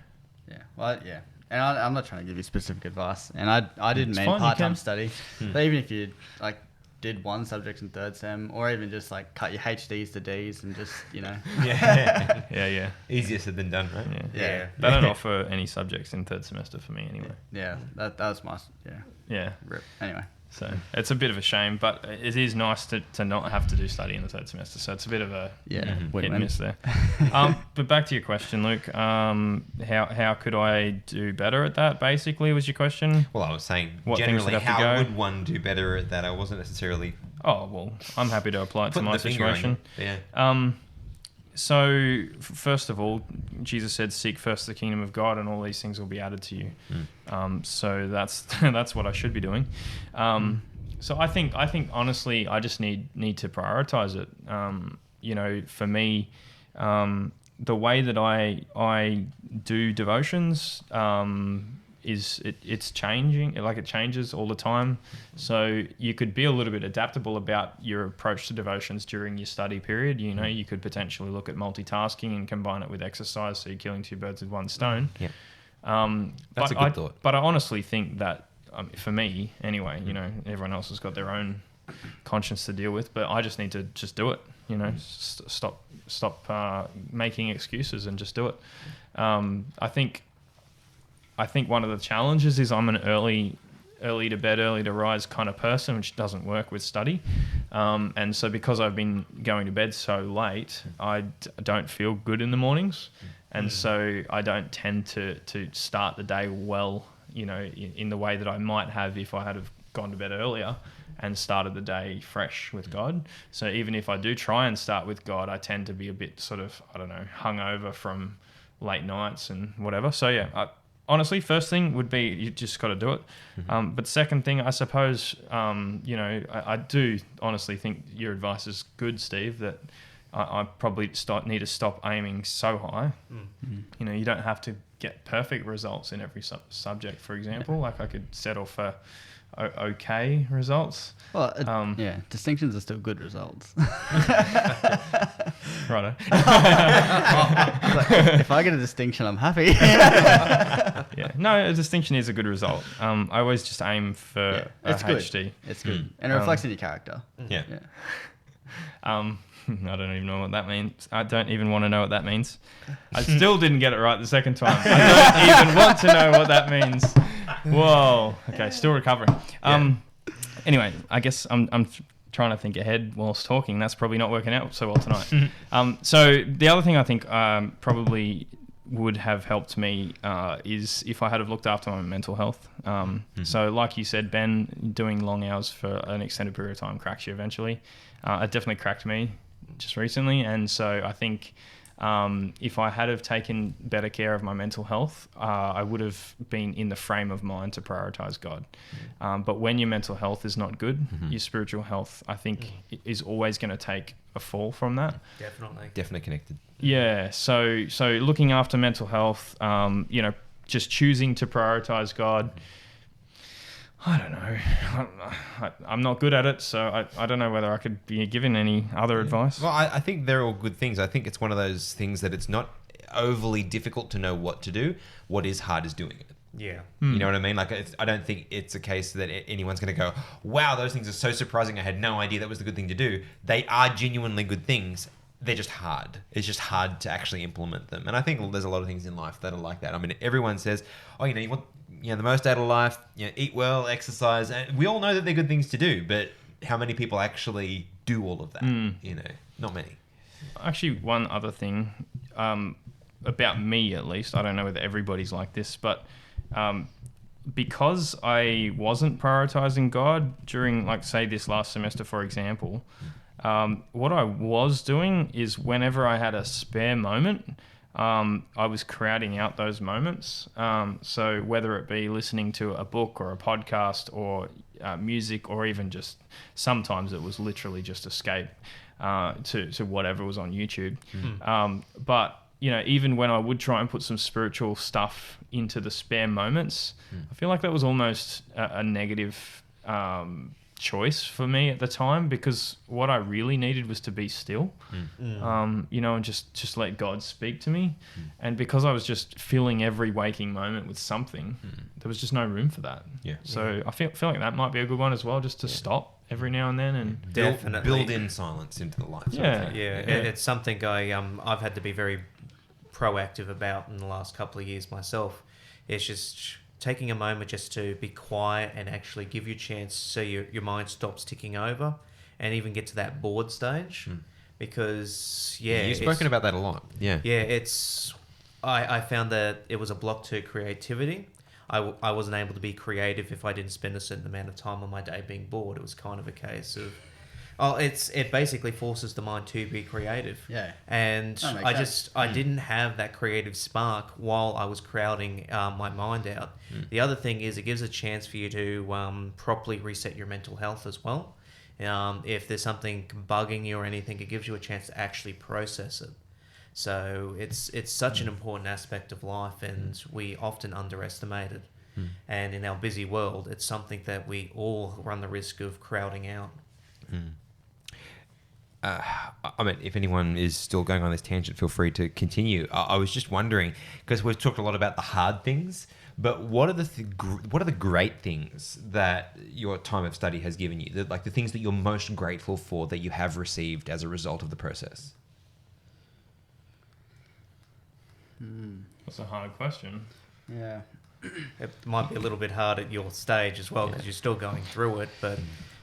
Yeah. Well, yeah. And I'm not trying to give you specific advice. And I didn't It's mean fine, you part-time can. study. But even if you like did one subject in third sem, or even just like cut your HDs to Ds and just, you know. Yeah. Yeah. Easier said than done, right? Yeah. They don't offer any subjects in third semester for me anyway. Yeah, that was my, Yeah. rip. Anyway. So it's a bit of a shame, but it is nice to not have to do study in the third semester. So it's a bit of a hit and miss there. But back to your question, Luke. How could I do better at that? Basically, was your question? Well, I was saying What things generally, would have to how go? would one do better at that? I wasn't necessarily Oh well, I'm happy to apply it to putting my the finger on situation. it. Yeah. So first of all, Jesus said, "Seek first the kingdom of God, and all these things will be added to you." So that's that's what I should be doing. So I think honestly, I just need to prioritize it. You know, for me, the way that I do devotions it's changing. Like, it changes all the time. So you could be a little bit adaptable about your approach to devotions during your study period. You know, you could potentially look at multitasking and combine it with exercise, so you're killing two birds with one stone. Yeah. That's a good thought. But I honestly think that, for me anyway, you know, everyone else has got their own conscience to deal with, but I just need to just do it. You know, stop making excuses and just do it. I think one of the challenges is I'm an early to bed, early to rise kind of person, which doesn't work with study. And so because I've been going to bed so late, I don't feel good in the mornings. And so I don't tend to start the day well, you know, in the way that I might have if I had have gone to bed earlier and started the day fresh with God. So even if I do try and start with God, I tend to be a bit sort of, I don't know, hungover from late nights and whatever. So yeah, honestly, first thing would be you just got to do it. But second thing, I suppose, you know, I do honestly think your advice is good, Steve, that I probably need to stop aiming so high. You know, you don't have to get perfect results in every subject, for example. Like, I could settle for okay results. Well, yeah, distinctions are still good results. Righto. Like, if I get a distinction, I'm happy. Yeah, no, a distinction is a good result. I always just aim for a it's good. HD. It's good. And it reflects in your character. Yeah. I don't even know what that means. I don't even want to know what that means. I still didn't get it right the second time. I don't even want to know what that means. Whoa. Okay, still recovering. Anyway, I guess I'm trying to think ahead whilst talking. That's probably not working out so well tonight. So the other thing I think probably would have helped me is if I had have looked after my mental health. So like you said, Ben, doing long hours for an extended period of time cracks you eventually. It definitely cracked me just recently. And so I think if I had have taken better care of my mental health, I would have been in the frame of mind to prioritize God. But when your mental health is not good, your spiritual health, I think, is always going to take a fall from that. Definitely connected. Yeah. So looking after mental health, you know, just choosing to prioritize God. I don't know. I'm not good at it, so I don't know whether I could be given any other advice. Well, I think they're all good things. I think it's one of those things that it's not overly difficult to know what to do. What is hard is doing it. Yeah. You know what I mean? Like, I don't think it's a case that anyone's going to go, wow, those things are so surprising. I had no idea that was the good thing to do. They are genuinely good things. They're just hard. It's just hard to actually implement them. And I think there's a lot of things in life that are like that. I mean, everyone says, oh, you know, you want the most out of life, you know, eat well, exercise. And we all know that they're good things to do, but how many people actually do all of that? You know, not many. Actually, one other thing about me, at least, I don't know whether everybody's like this, but because I wasn't prioritizing God during, like, say, this last semester, for example, what I was doing is whenever I had a spare moment, I was crowding out those moments. So whether it be listening to a book or a podcast or music, or even just sometimes it was literally just escape to whatever was on YouTube. But, you know, even when I would try and put some spiritual stuff into the spare moments, I feel like that was almost a negative choice for me at the time, because what I really needed was to be still, you know, and just let God speak to me. And because I was just filling every waking moment with something, there was just no room for that. So I feel like that might be a good one as well, just to stop every now and then and Definitely build in silence into the life. It's something I've had to be very proactive about in the last couple of years myself. It's just taking a moment just to be quiet and actually give you a chance so your mind stops ticking over and even get to that bored stage. Because you've spoken about that a lot. I found that it was a block to creativity. I wasn't able to be creative if I didn't spend a certain amount of time on my day being bored. It was kind of a case of it basically forces the mind to be creative. And I didn't have that creative spark while I was crowding my mind out. The other thing is it gives a chance for you to properly reset your mental health as well. If there's something bugging you or anything, it gives you a chance to actually process it. So it's such an important aspect of life, and we often underestimate it. And in our busy world, it's something that we all run the risk of crowding out. I mean, if anyone is still going on this tangent, feel free to continue. I was just wondering, because we've talked a lot about the hard things, but what are the great things that your time of study has given you? The things that you're most grateful for that you have received as a result of the process? That's a hard question. Yeah. It might be a little bit hard at your stage as well because you're still going through it. But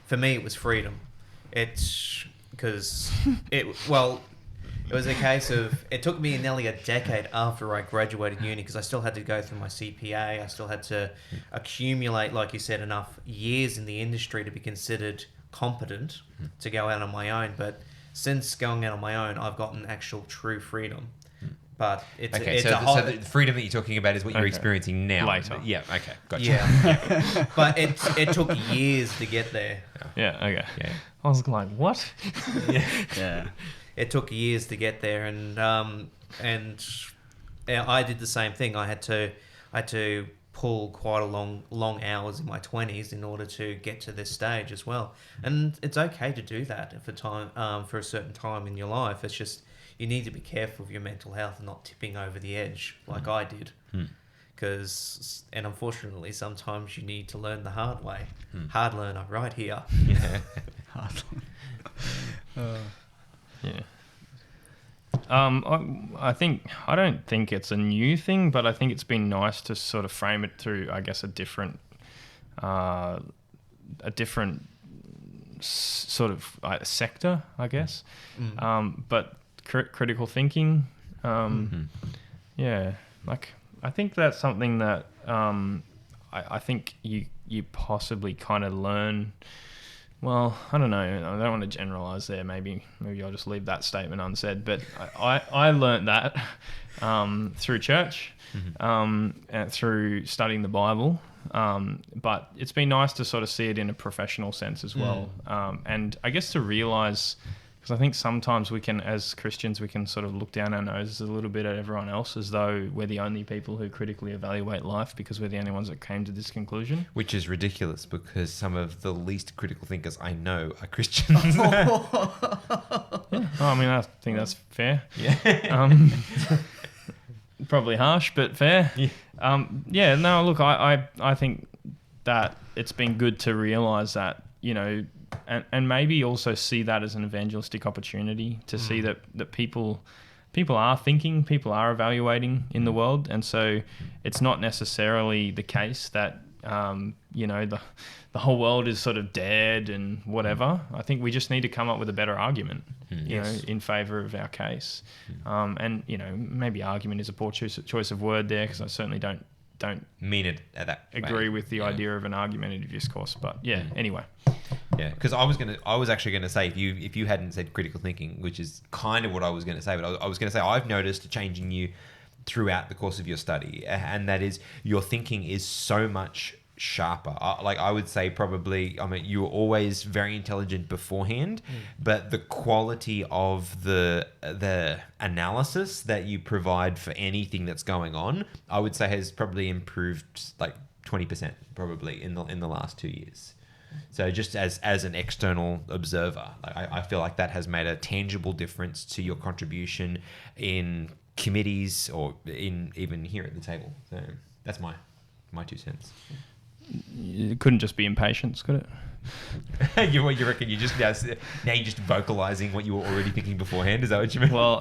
for me, it was freedom. It's because it was a case of it took me nearly a decade after I graduated uni because I still had to go through my CPA. I still had to accumulate, like you said, enough years in the industry to be considered competent to go out on my own. But since going out on my own, I've gotten actual true freedom. But it's so the freedom that you're talking about is what you're experiencing now. Later. Yeah. Okay. Gotcha. Yeah. But it took years to get there. Yeah. Okay. Yeah. I was like, what? Yeah. It took years to get there, and I did the same thing. I had to pull quite a long hours in my 20s in order to get to this stage as well. And it's okay to do that for a certain time in your life. It's just you need to be careful of your mental health and not tipping over the edge like I did. And unfortunately, sometimes you need to learn the hard way. Hard learner right here. Yeah. Yeah. I don't think it's a new thing, but I think it's been nice to sort of frame it through, I guess, a different sort of sector, I guess. But critical thinking, I think that's something that I think you possibly kind of learn. Well, I don't know. I don't want to generalize there. Maybe I'll just leave that statement unsaid. But I learned that through church, and through studying the Bible. But it's been nice to sort of see it in a professional sense as well. And I guess to realize, because I think sometimes we can, as Christians, we can sort of look down our noses a little bit at everyone else as though we're the only people who critically evaluate life because we're the only ones that came to this conclusion. Which is ridiculous because some of the least critical thinkers I know are Christians. I mean, I think that's fair. Yeah. Probably harsh, but fair. Yeah. No, look, I think that it's been good to realise that, you know, and maybe also see that as an evangelistic opportunity to see that people are thinking, people are evaluating in the world, and so it's not necessarily the case that the whole world is sort of dead and whatever. I think we just need to come up with a better argument, you know, in favour of our case. And you know, maybe argument is a poor choice of word there because I certainly don't mean it at that agree way. with the idea of an argumentative discourse, but anyway. Yeah, because I was actually going to say if you hadn't said critical thinking, which is kind of what I was going to say, but I was going to say I've noticed a change in you throughout the course of your study, and that is your thinking is so much sharper. I would say probably, I mean, you were always very intelligent beforehand, but the quality of the analysis that you provide for anything that's going on, I would say has probably improved like 20% probably in the last 2 years. So just as an external observer, I feel like that has made a tangible difference to your contribution in committees or in even here at the table. So that's my 2 cents. It couldn't just be impatience, could it? You reckon you just now you're just vocalizing what you were already thinking beforehand? Is that what you mean? Well,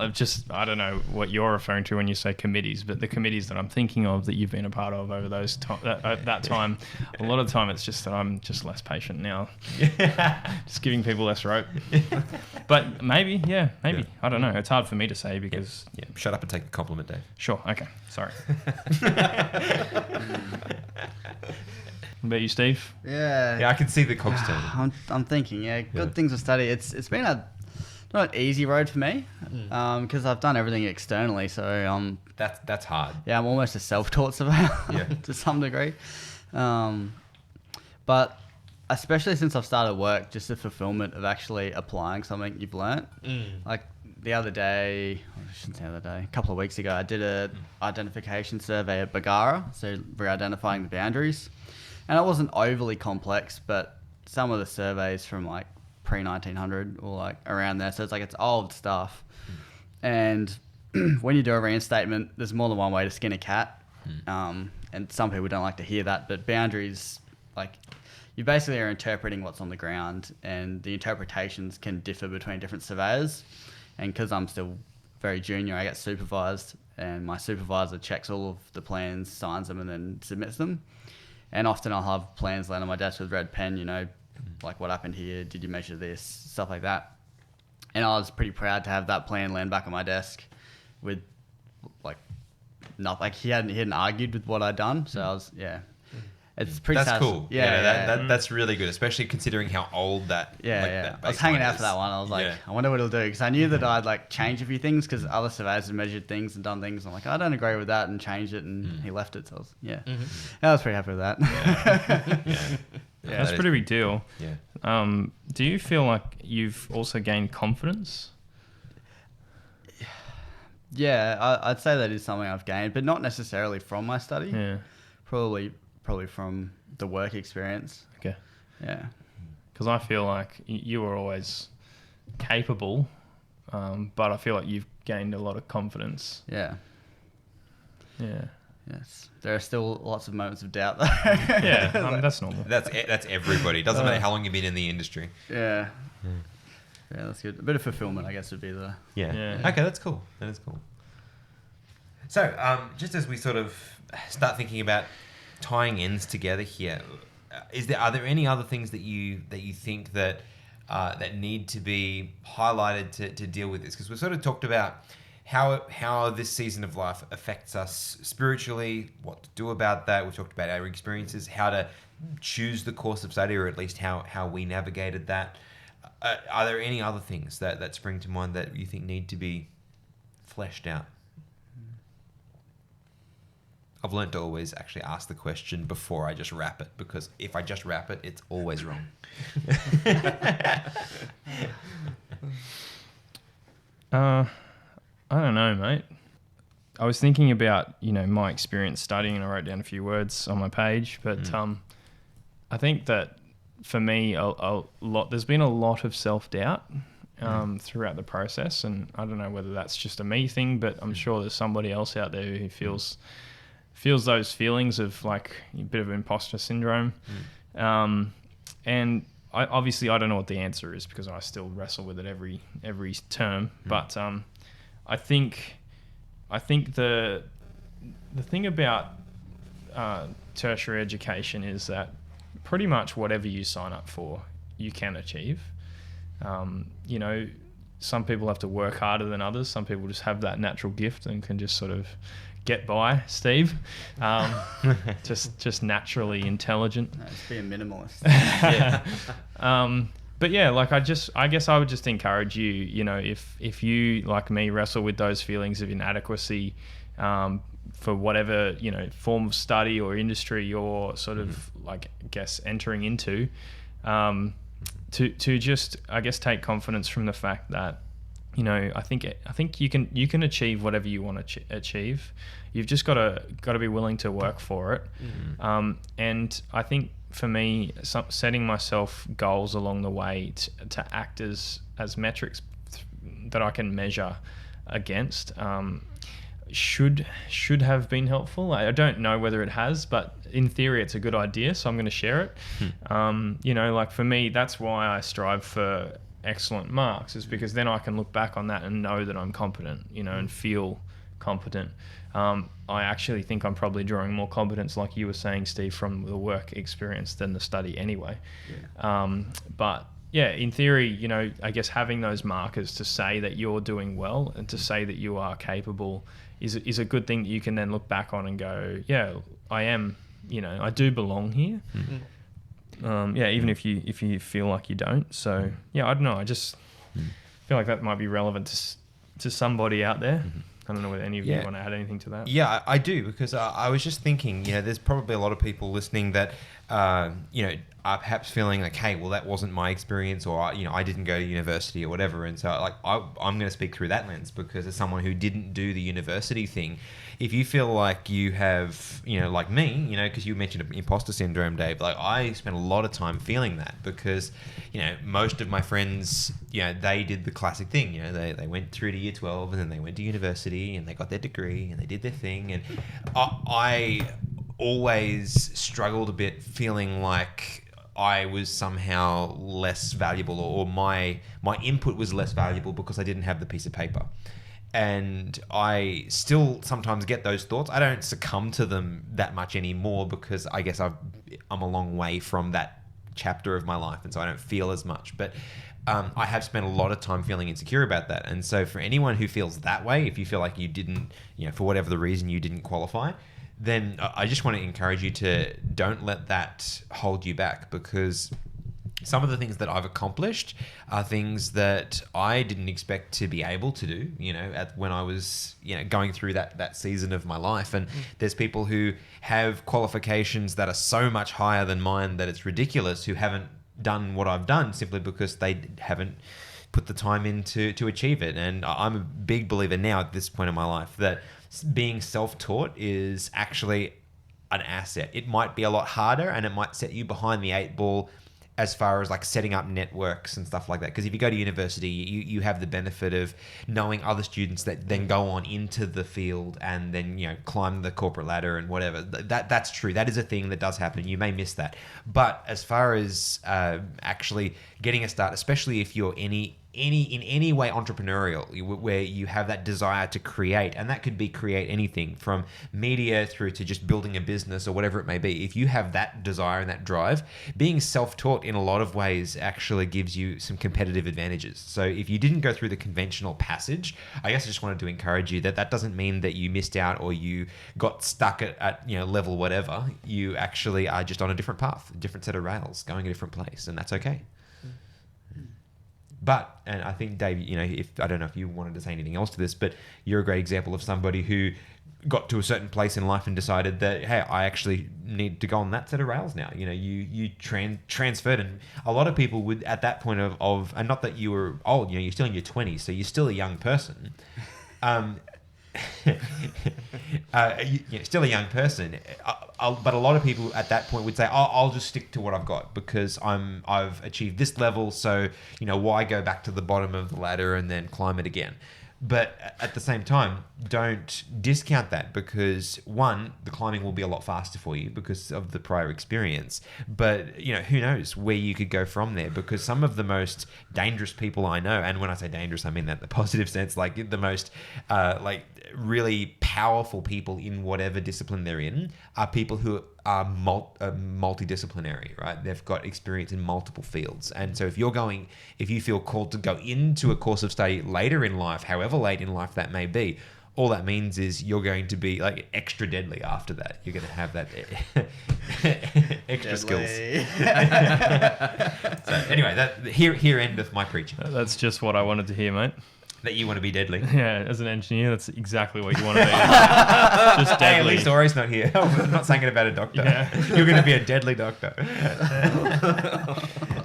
I don't know what you're referring to when you say committees, but the committees that I'm thinking of that you've been a part of over that time, a lot of the time it's just that I'm just less patient now. Just giving people less rope. But maybe. I don't know. It's hard for me to say because... Yeah. Shut up and take the compliment, Dave. Sure, okay. Sorry. What about you, Steve? Yeah, I can see the cogs turning. I'm thinking, good things to study. It's been not an easy road for me because I've done everything externally. So that's hard. Yeah, I'm almost a self-taught surveyor to some degree. But especially since I've started work, just the fulfillment of actually applying something you've learnt. Like the other day, I shouldn't say the other day, a couple of weeks ago, I did a identification survey at Bagara, so re-identifying the boundaries. And it wasn't overly complex, but some of the surveys from like pre-1900 or like around there. So it's old stuff. And when you do a reinstatement, there's more than one way to skin a cat. And some people don't like to hear that, but boundaries, like you basically are interpreting what's on the ground, and the interpretations can differ between different surveyors. And because I'm still very junior, I get supervised, and my supervisor checks all of the plans, signs them, and then submits them. And often I'll have plans land on my desk with red pen, like what happened here, did you measure this, stuff like that. And I was pretty proud to have that plan land back on my desk with nothing. He hadn't argued with what I'd done, so I was, it's pretty. That's cool. That's really good, especially considering how old that. That I was hanging out for that one. I was like, I wonder what he'll do, because I knew that I'd changed a few things because other surveyors had measured things and done things. I'm like, I don't agree with that, and changed it, and he left it. So I was, I was pretty happy with that. That's a pretty big deal. Yeah. Do you feel like you've also gained confidence? Yeah, I'd say that is something I've gained, but not necessarily from my study. Yeah. Probably from the work experience. Okay. Yeah. Because I feel like you were always capable, but I feel like you've gained a lot of confidence. Yeah. Yeah. Yes. There are still lots of moments of doubt though. Yeah, I mean, that's normal. That's everybody. Doesn't matter how long you've been in the industry. Yeah. Yeah, that's good. A bit of fulfillment, I guess, would be the... Yeah. Okay, that's cool. That is cool. So, just as we sort of start thinking about tying ends together here, are there any other things that you think that need to be highlighted to deal with this? Because we've sort of talked about how this season of life affects us spiritually, what to do about that. We've talked about our experiences, how to choose the course of study, or at least how we navigated that. Are there any other things that spring to mind that you think need to be fleshed out? I've learned to always actually ask the question before I just wrap it, because if I just wrap it, it's always wrong. I don't know, mate. I was thinking about, my experience studying, and I wrote down a few words on my page, but I think that for me, there's been a lot of self-doubt throughout the process, and I don't know whether that's just a me thing, but I'm sure there's somebody else out there who feels those feelings of like a bit of imposter syndrome. And I don't know what the answer is, because I still wrestle with it every term. But I think the thing about tertiary education is that pretty much whatever you sign up for, you can achieve. Some people have to work harder than others. Some people just have that natural gift and can just sort of get by, Steve. Just naturally intelligent. No, just be a minimalist. But yeah, I guess I would just encourage you, if you, like me, wrestle with those feelings of inadequacy for whatever, form of study or industry you're sort of entering into, to just, I guess, take confidence from the fact that I think you can achieve whatever you want to achieve. You've just got to be willing to work for it. And I think for me, setting myself goals along the way to act as metrics that I can measure against should have been helpful. I don't know whether it has, but in theory it's a good idea, so I'm going to share it. Like for me, that's why I strive for excellent marks, is because then I can look back on that and know that I'm competent, and feel competent. I actually think I'm probably drawing more competence, like you were saying, Steve, from the work experience than the study anyway. But yeah, in theory, I guess having those markers to say that you're doing well and to say that you are capable is a good thing that you can then look back on and go, yeah, I am, I do belong here. Even if you feel like you don't. So yeah, I don't know. I just feel like that might be relevant to somebody out there. I don't know whether any of you want to add anything to that. Yeah, I do, because I was just thinking, there's probably a lot of people listening that, are perhaps feeling like, hey, well, that wasn't my experience, or, I didn't go to university or whatever. And so I'm going to speak through that lens, because as someone who didn't do the university thing, if you feel like you have, like me, because you mentioned imposter syndrome, Dave, like I spent a lot of time feeling that, because, most of my friends, they did the classic thing, they went through to year 12 and then they went to university and they got their degree and they did their thing. And I always struggled a bit feeling like I was somehow less valuable, or my input was less valuable because I didn't have the piece of paper. And I still sometimes get those thoughts. I don't succumb to them that much anymore, because I guess I'm a long way from that chapter of my life, and so I don't feel as much. But I have spent a lot of time feeling insecure about that. And so for anyone who feels that way, if you feel like you didn't, for whatever the reason you didn't qualify, then I just want to encourage you to don't let that hold you back, because some of the things that I've accomplished are things that I didn't expect to be able to do, when I was, going through that season of my life. And there's people who have qualifications that are so much higher than mine that it's ridiculous, who haven't done what I've done simply because they haven't put the time in to achieve it. And I'm a big believer now at this point in my life that being self-taught is actually an asset. It might be a lot harder, and it might set you behind the 8 ball as far as like setting up networks and stuff like that. Because if you go to university, you have the benefit of knowing other students that then go on into the field and then, climb the corporate ladder and whatever. That's true. That is a thing that does happen. You may miss that. But as far as actually getting a start, especially if you're in any way entrepreneurial, where you have that desire to create, and that could be create anything from media through to just building a business or whatever it may be. If you have that desire and that drive, being self-taught in a lot of ways actually gives you some competitive advantages. So if you didn't go through the conventional passage, I guess I just wanted to encourage you that doesn't mean that you missed out or you got stuck at level whatever. You actually are just on a different path, a different set of rails, going a different place, and that's okay. But, and I think, Dave, I don't know if you wanted to say anything else to this, but you're a great example of somebody who got to a certain place in life and decided that, hey, I actually need to go on that set of rails now. You transferred, and a lot of people would, at that point of, and not that you were old, you're still in your 20s, so you're still a young person. Still a young person, but a lot of people at that point would say, I'll just stick to what I've got because I've achieved this level, so why go back to the bottom of the ladder and then climb it again? But at the same time, don't discount that, because one, the climbing will be a lot faster for you because of the prior experience. But, who knows where you could go from there, because some of the most dangerous people I know, and when I say dangerous, I mean that in the positive sense, like the most, really powerful people in whatever discipline they're in are people who are multidisciplinary, right? They've got experience in multiple fields. And so if you feel called to go into a course of study later in life, however late in life that may be, all that means is you're going to be like extra deadly after that. You're going to have that extra skills. So anyway, here endeth my preaching. That's just what I wanted to hear, mate. That you want to be deadly. Yeah, as an engineer, that's exactly what you want to be. Just deadly. Hey, at least Ori's not here. I'm not saying it about a doctor. Yeah. You're going to be a deadly doctor.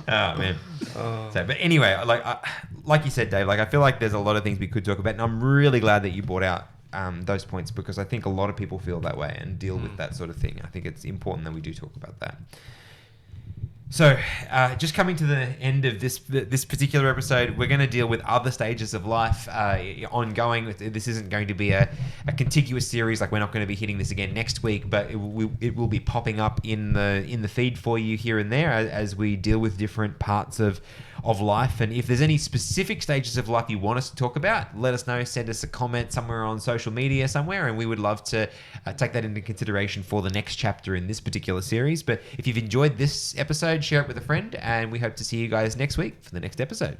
Oh, man. So, but anyway, like you said, Dave, like I feel like there's a lot of things we could talk about, and I'm really glad that you brought out those points, because I think a lot of people feel that way and deal with that sort of thing. I think it's important that we do talk about that. So, just coming to the end of this particular episode, we're going to deal with other stages of life ongoing. This isn't going to be a contiguous series. Like, we're not going to be hitting this again next week, but it will be popping up in the feed for you here and there as we deal with different parts of life. And if there's any specific stages of life you want us to talk about, let us know. Send us a comment somewhere on social media somewhere, and we would love to take that into consideration for the next chapter in this particular series. But if you've enjoyed this episode, share it with a friend, and we hope to see you guys next week for the next episode.